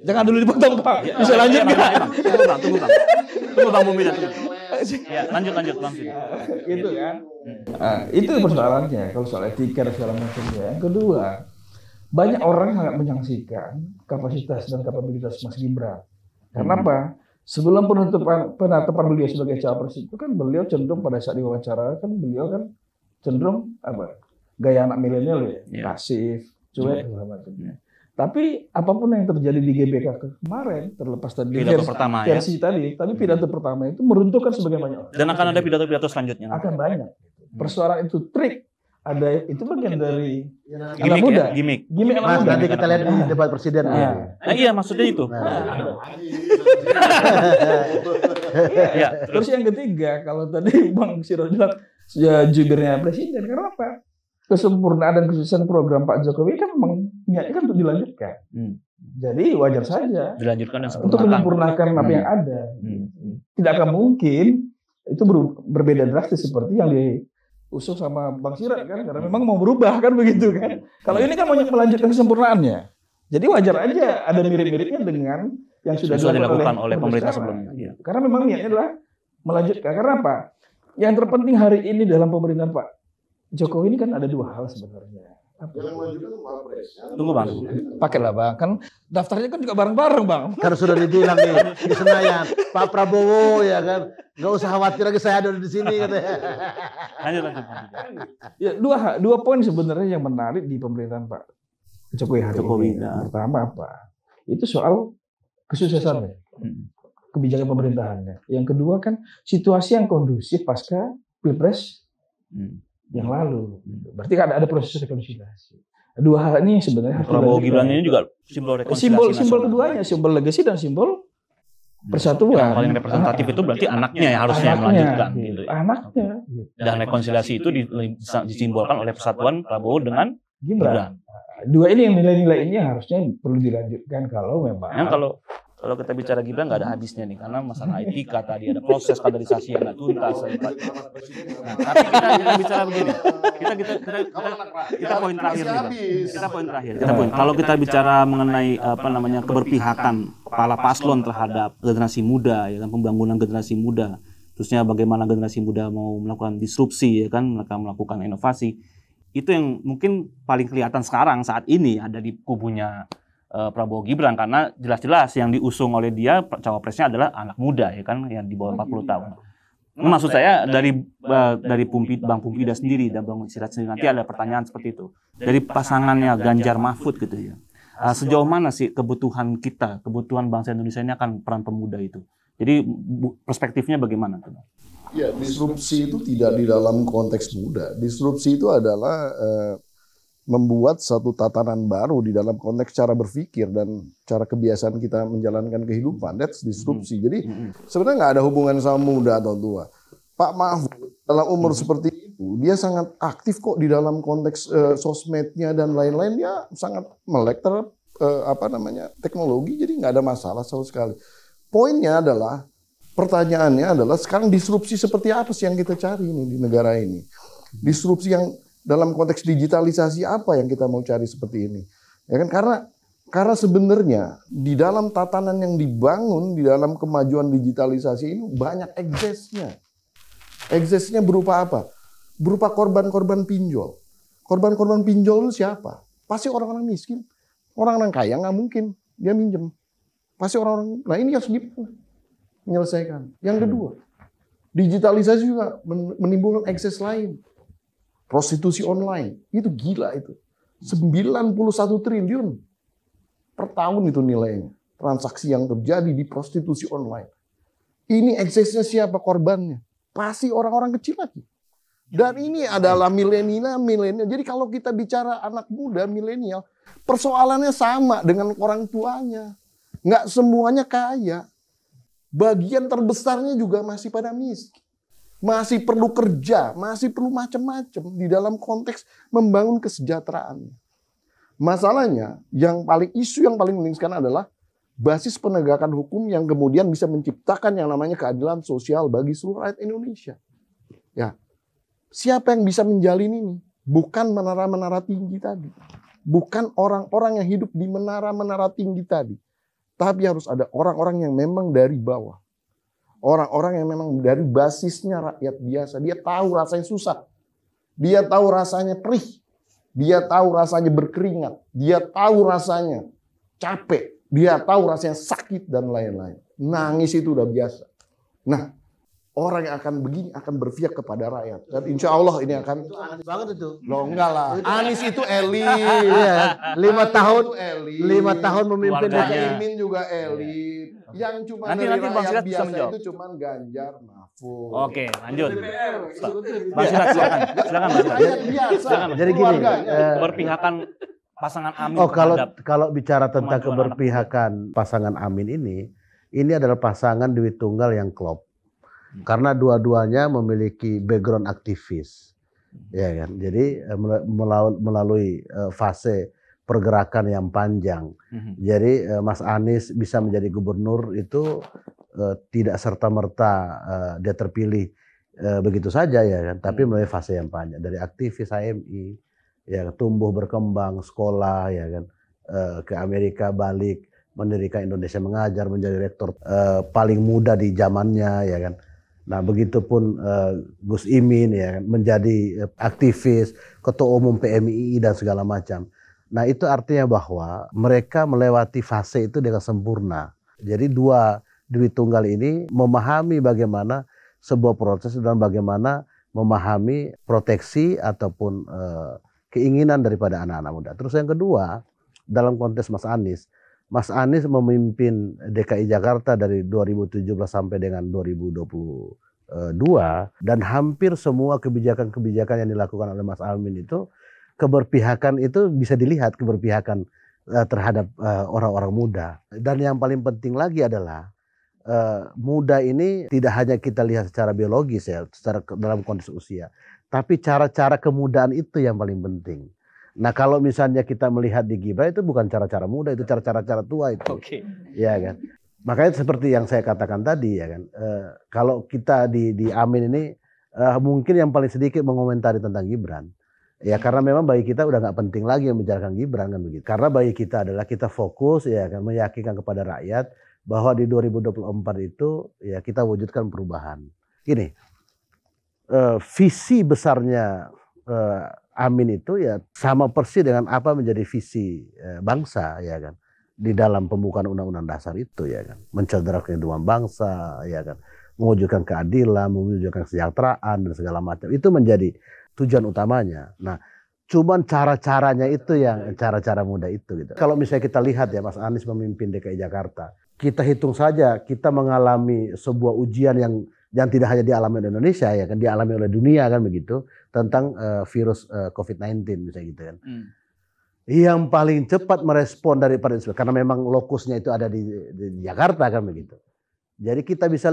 Jangan dulu dipotong Pak. Bisa lanjut nggak? Tunggu Bang Pupida. Ya, lanjut Bang. Gitu kan. Nah, itu persoalannya kalau soal etika dan segala macamnya. Yang kedua, banyak orang sangat menyaksikan kapasitas dan kapabilitas Mas Gibran. Karena apa? Sebelum penetapan beliau sebagai cawapres itu kan beliau cenderung pada saat diwawancara kan beliau kan cenderung gaya anak milenial ya, pasif, cuek segala macamnya. Tapi apapun yang terjadi di GBK kemarin, terlepas tadi versi tadi, tapi pidato pertama itu meruntuhkan sebagian banyak orang. Dan akan ada pidato-pidato selanjutnya. Akan banyak. Persoalan itu trik, ada itu bagian dari anak muda. Ya, gimmick anak muda. Nanti kita lihat di debat presiden. Iya maksudnya itu. Ya, terus yang ketiga, kalau tadi Bang Siro bilang ya jubirnya presiden, karena apa? Kesempurnaan dan kesuksesan program Pak Jokowi kan memang niatnya kan untuk dilanjutkan. Jadi wajar saja dilanjutkan dan untuk menyempurnakan apa yang ada. Tidak akan mungkin itu berbeda drastis seperti yang diusung sama Bang Sirat kan, karena memang mau berubah kan begitu kan. Kalau ini kan mau melanjutkan kesempurnaannya. Jadi wajar aja ada mirip-miripnya dengan yang sudah dilakukan oleh pemerintah sebelumnya. Karena memang niatnya adalah melanjutkan. Karena apa? Yang terpenting hari ini dalam pemerintahan Pak Jokowi ini kan ada dua hal sebenarnya. Tunggu Bang. Pakailah Bang, kan daftarnya kan juga bareng-bareng Bang. Karena sudah dibilang di Senayan, Pak Prabowo ya kan, nggak usah khawatir lagi saya ada di sini katanya. Lanjut. Ya, dua poin sebenarnya yang menarik di pemerintahan Pak Jokowi hari ini. Pertama apa? Itu soal kesuksesannya, kebijakan pemerintahannya. Yang kedua kan situasi yang kondusif pasca Pilpres yang lalu. Berarti kan ada proses rekonsiliasi. Dua hal ini sebenarnya Prabowo Gibran ini juga simbol rekonsiliasi. Simbol keduanya, simbol legasi dan simbol persatuan. Yang paling representatif itu berarti anaknya yang harusnya melanjutkan gitu. Anaknya. Dan rekonsiliasi itu disimbolkan oleh persatuan Prabowo dengan Gibran. Dua ini yang nilai-nilai ini harusnya perlu dilanjutkan kalau memang. Kalau kita bicara Gibran nggak ada habisnya nih, karena masalah etika tadi ada proses kaderisasi yang nggak tuntas. Tapi kita bicara begini, kita poin terakhir nih. Kalau kita bicara mengenai keberpihakan kepala paslon terhadap generasi muda, ya kan, pembangunan generasi muda, terusnya bagaimana generasi muda mau melakukan disrupsi, ya kan, melakukan inovasi, itu yang mungkin paling kelihatan sekarang saat ini ada di kubunya Prabowo Gibran, karena jelas-jelas yang diusung oleh dia cawapresnya adalah anak muda, ya kan, yang di bawah 40 tahun. Maksud saya dari Bang Pupida sendiri dan Bang Sirat sendiri, nanti ada pertanyaan seperti itu. Dari pasangannya Ganjar Mahfud gitu ya. Sejauh mana sih kebutuhan bangsa Indonesia ini akan peran pemuda itu? Jadi perspektifnya bagaimana? Ya, disrupsi itu tidak di dalam konteks muda. Disrupsi itu adalah membuat satu tatanan baru di dalam konteks cara berpikir dan cara kebiasaan kita menjalankan kehidupan. That's disrupsi. Jadi sebenarnya nggak ada hubungan sama muda atau tua. Pak Mahfud dalam umur seperti itu, dia sangat aktif kok di dalam konteks sosmednya dan lain-lain. Dia sangat melek terhadap teknologi, jadi nggak ada masalah sama sekali. Poinnya adalah, pertanyaannya adalah sekarang disrupsi seperti apa sih yang kita cari ini di negara ini? Disrupsi yang dalam konteks digitalisasi apa yang kita mau cari seperti ini? Ya kan, karena sebenarnya di dalam tatanan yang dibangun di dalam kemajuan digitalisasi ini banyak eksesnya. Eksesnya berupa apa? Berupa korban-korban pinjol. Korban-korban pinjol itu siapa? Pasti orang-orang miskin. Orang-orang kaya nggak mungkin dia minjem. Pasti orang-orang. Nah ini harus menyelesaikan. Yang kedua, digitalisasi juga menimbulkan ekses lain. Prostitusi online, itu gila itu. 91 triliun per tahun itu nilainya. Transaksi yang terjadi di prostitusi online. Ini eksesnya siapa korbannya? Pasti orang-orang kecil lagi. Dan ini adalah milenial. Jadi kalau kita bicara anak muda, milenial, persoalannya sama dengan orang tuanya. Nggak semuanya kaya. Bagian terbesarnya juga masih pada miskin. Masih perlu kerja, masih perlu macam-macam di dalam konteks membangun kesejahteraan. Masalahnya, isu yang paling penting sekarang adalah basis penegakan hukum yang kemudian bisa menciptakan yang namanya keadilan sosial bagi seluruh rakyat Indonesia. Ya, siapa yang bisa menjalin ini? Bukan menara-menara tinggi tadi. Bukan orang-orang yang hidup di menara-menara tinggi tadi. Tapi harus ada orang-orang yang memang dari bawah. Orang-orang yang memang dari basisnya rakyat biasa. Dia tahu rasanya susah. Dia tahu rasanya perih. Dia tahu rasanya berkeringat. Dia tahu rasanya capek. Dia tahu rasanya sakit dan lain-lain. Nangis itu udah biasa. Nah, orang yang akan begini akan berpihak kepada rakyat. Dan insya Allah ini akan... Itu aneh banget itu. Loh enggak lah. Anies itu elit. Iya, 5 tahun memimpin Keluarganya. DKI. Imin juga elit. Yang cuma Nanti dari Bang rakyat Silat bisa biasa menjawab. itu cuma Ganjar Mahfud. Oke, lanjut. DPR, Bang Silat, silakan. Silakan, Bang Silat. rakyat biasa. Silakan, Bang Jadi Silat. gini, Keberpihakan pasangan Amin oh terhadap kalau bicara tentang kemajuan keberpihakan pasangan Amin ini adalah pasangan duit tunggal yang klop. Karena dua-duanya memiliki background aktivis. Ya kan? Jadi melalui fase pergerakan yang panjang. Jadi Mas Anies bisa menjadi gubernur itu tidak serta-merta dia terpilih begitu saja ya kan, tapi melalui fase yang panjang dari aktivis HMI ya tumbuh berkembang sekolah ya kan, ke Amerika balik mendirikan Indonesia Mengajar menjadi rektor paling muda di zamannya ya kan. Nah begitupun Gus Imin ya kan, menjadi aktivis, ketua umum PMII dan segala macam. Nah itu artinya bahwa mereka melewati fase itu dengan sempurna. Jadi dua duit tunggal ini memahami bagaimana sebuah proses dan bagaimana memahami proteksi ataupun keinginan daripada anak-anak muda. Terus yang kedua, dalam konteks Mas Anies memimpin DKI Jakarta dari 2017 sampai dengan 2022 dan hampir semua kebijakan-kebijakan yang dilakukan oleh Mas Amin itu keberpihakan itu bisa dilihat keberpihakan terhadap orang-orang muda. Dan yang paling penting lagi adalah muda ini tidak hanya kita lihat secara biologis ya, secara dalam konteks usia, tapi cara-cara kemudaan itu yang paling penting. Nah kalau misalnya kita melihat di Gibran itu bukan cara-cara muda, itu cara-cara tua itu. Oke. Ya kan. Makanya seperti yang saya katakan tadi ya kan. Kalau kita di Amin ini mungkin yang paling sedikit mengomentari tentang Gibran. Ya karena memang bagi kita udah nggak penting lagi membicarakan Gibran kan begitu. Karena bagi kita adalah kita fokus ya kan meyakinkan kepada rakyat bahwa di 2024 itu ya kita wujudkan perubahan. Gini, visi besarnya Amin itu ya sama persis dengan apa menjadi visi bangsa ya kan di dalam pembukaan Undang-Undang Dasar itu ya kan, mencerdaskan kehidupan bangsa ya kan, mewujudkan keadilan, mewujudkan kesejahteraan dan segala macam itu menjadi tujuan utamanya. Nah, cuman cara-caranya itu yang cara-cara muda itu gitu. Kalau misalnya kita lihat ya Mas Anies memimpin DKI Jakarta, kita hitung saja kita mengalami sebuah ujian yang tidak hanya dialami oleh Indonesia ya kan, dialami oleh dunia kan begitu tentang virus COVID-19 misalnya gitu kan. Yang paling cepat merespon daripada karena memang lokusnya itu ada di Jakarta kan begitu. Jadi kita bisa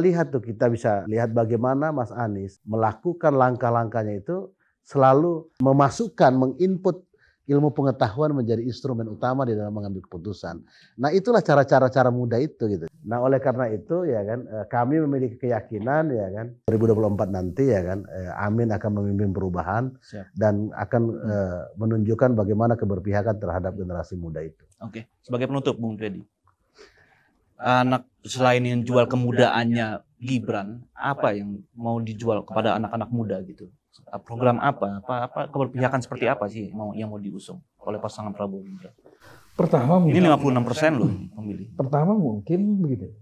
lihat bagaimana Mas Anies melakukan langkah-langkahnya itu selalu memasukkan, menginput ilmu pengetahuan menjadi instrumen utama di dalam mengambil keputusan. Nah itulah cara-cara muda itu gitu. Nah oleh karena itu ya kan kami memiliki keyakinan ya kan 2024 nanti ya kan Amin akan memimpin perubahan. Siap. Dan akan menunjukkan bagaimana keberpihakan terhadap generasi muda itu. Oke, sebagai penutup Bung Freddy. Anak selain yang jual kemudaannya Gibran, apa yang mau dijual kepada anak-anak muda gitu? Program apa keberpihakan seperti apa sih yang mau diusung oleh pasangan Prabowo Gibran? Pertama ini 56% loh pemilih. Pertama mungkin begini.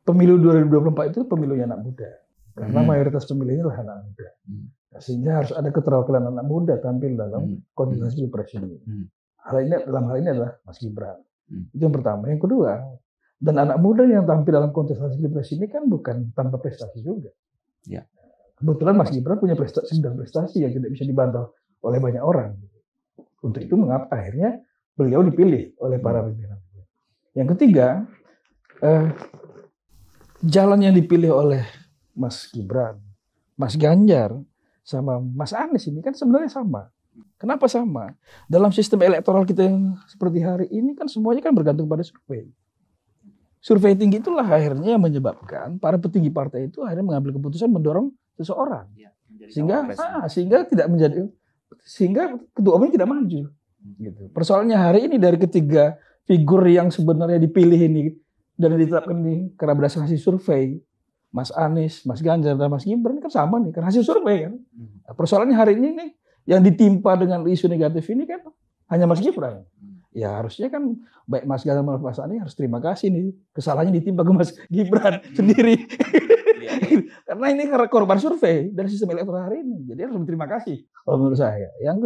pemilu 2024 itu pemilunya anak muda. Karena mayoritas pemilihnya adalah anak muda. Sehingga harus ada keterwakilan anak muda tampil dalam kontestasi pilpres ini. Dalam hal ini adalah Mas Gibran. Itu yang pertama. Yang kedua, dan anak muda yang tampil dalam kontestasi pilpres ini kan bukan tanpa prestasi juga. Ya. Kebetulan Mas Gibran punya prestasi yang tidak bisa dibantah oleh banyak orang. Untuk itu mengapa akhirnya beliau dipilih oleh para pimpinan. Yang ketiga, jalan yang dipilih oleh Mas Gibran, Mas Ganjar, sama Mas Anies ini kan sebenarnya sama. Kenapa sama? Dalam sistem elektoral kita yang seperti hari ini kan semuanya kan bergantung pada survei. Survei tinggi itulah akhirnya yang menyebabkan para petinggi partai itu akhirnya mengambil keputusan mendorong seseorang. Sehingga ketua umum tidak maju. Gitu. Persoalannya hari ini dari ketiga figur yang sebenarnya dipilih ini dan ditetapkan ini karena berdasarkan hasil survei, Mas Anies, Mas Ganjar, dan Mas Gibran kan sama nih karena hasil survei kan. Nah, persoalannya hari ini nih yang ditimpa dengan isu negatif ini kan hanya Mas Gibran. Ya harusnya kan baik Mas Ganjar maupun Mas Anies harus terima kasih nih kesalahannya ditimpa ke Mas Gibran sendiri. Karena ini karena korban survei dari sistem elektoral hari ini. Jadi harus berterima kasih kalau menurut saya. Yang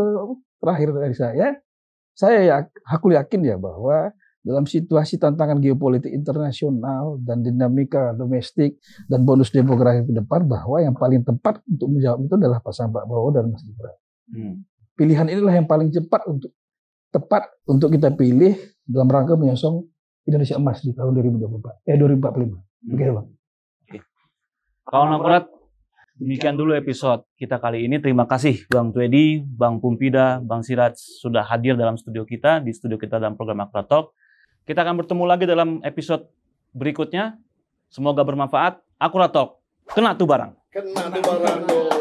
terakhir dari saya aku yakin ya bahwa dalam situasi tantangan geopolitik internasional dan dinamika domestik dan bonus demografi ke depan bahwa yang paling tepat untuk menjawab itu adalah pasangan Pak Prabowo dan Mas Gibran. Pilihan inilah yang paling tepat untuk kita pilih dalam rangka menyosong Indonesia Emas di tahun 2045. Begitu, Bang. Kawan Akurat, demikian dulu episode kita kali ini. Terima kasih Bang Twedi, Bang Pumpida, Bang Siraj sudah hadir dalam studio kita, di studio kita dalam program Akurat Talk. Kita akan bertemu lagi dalam episode berikutnya. Semoga bermanfaat. Akurat Talk, kena tuh barang. Kena tuh barang.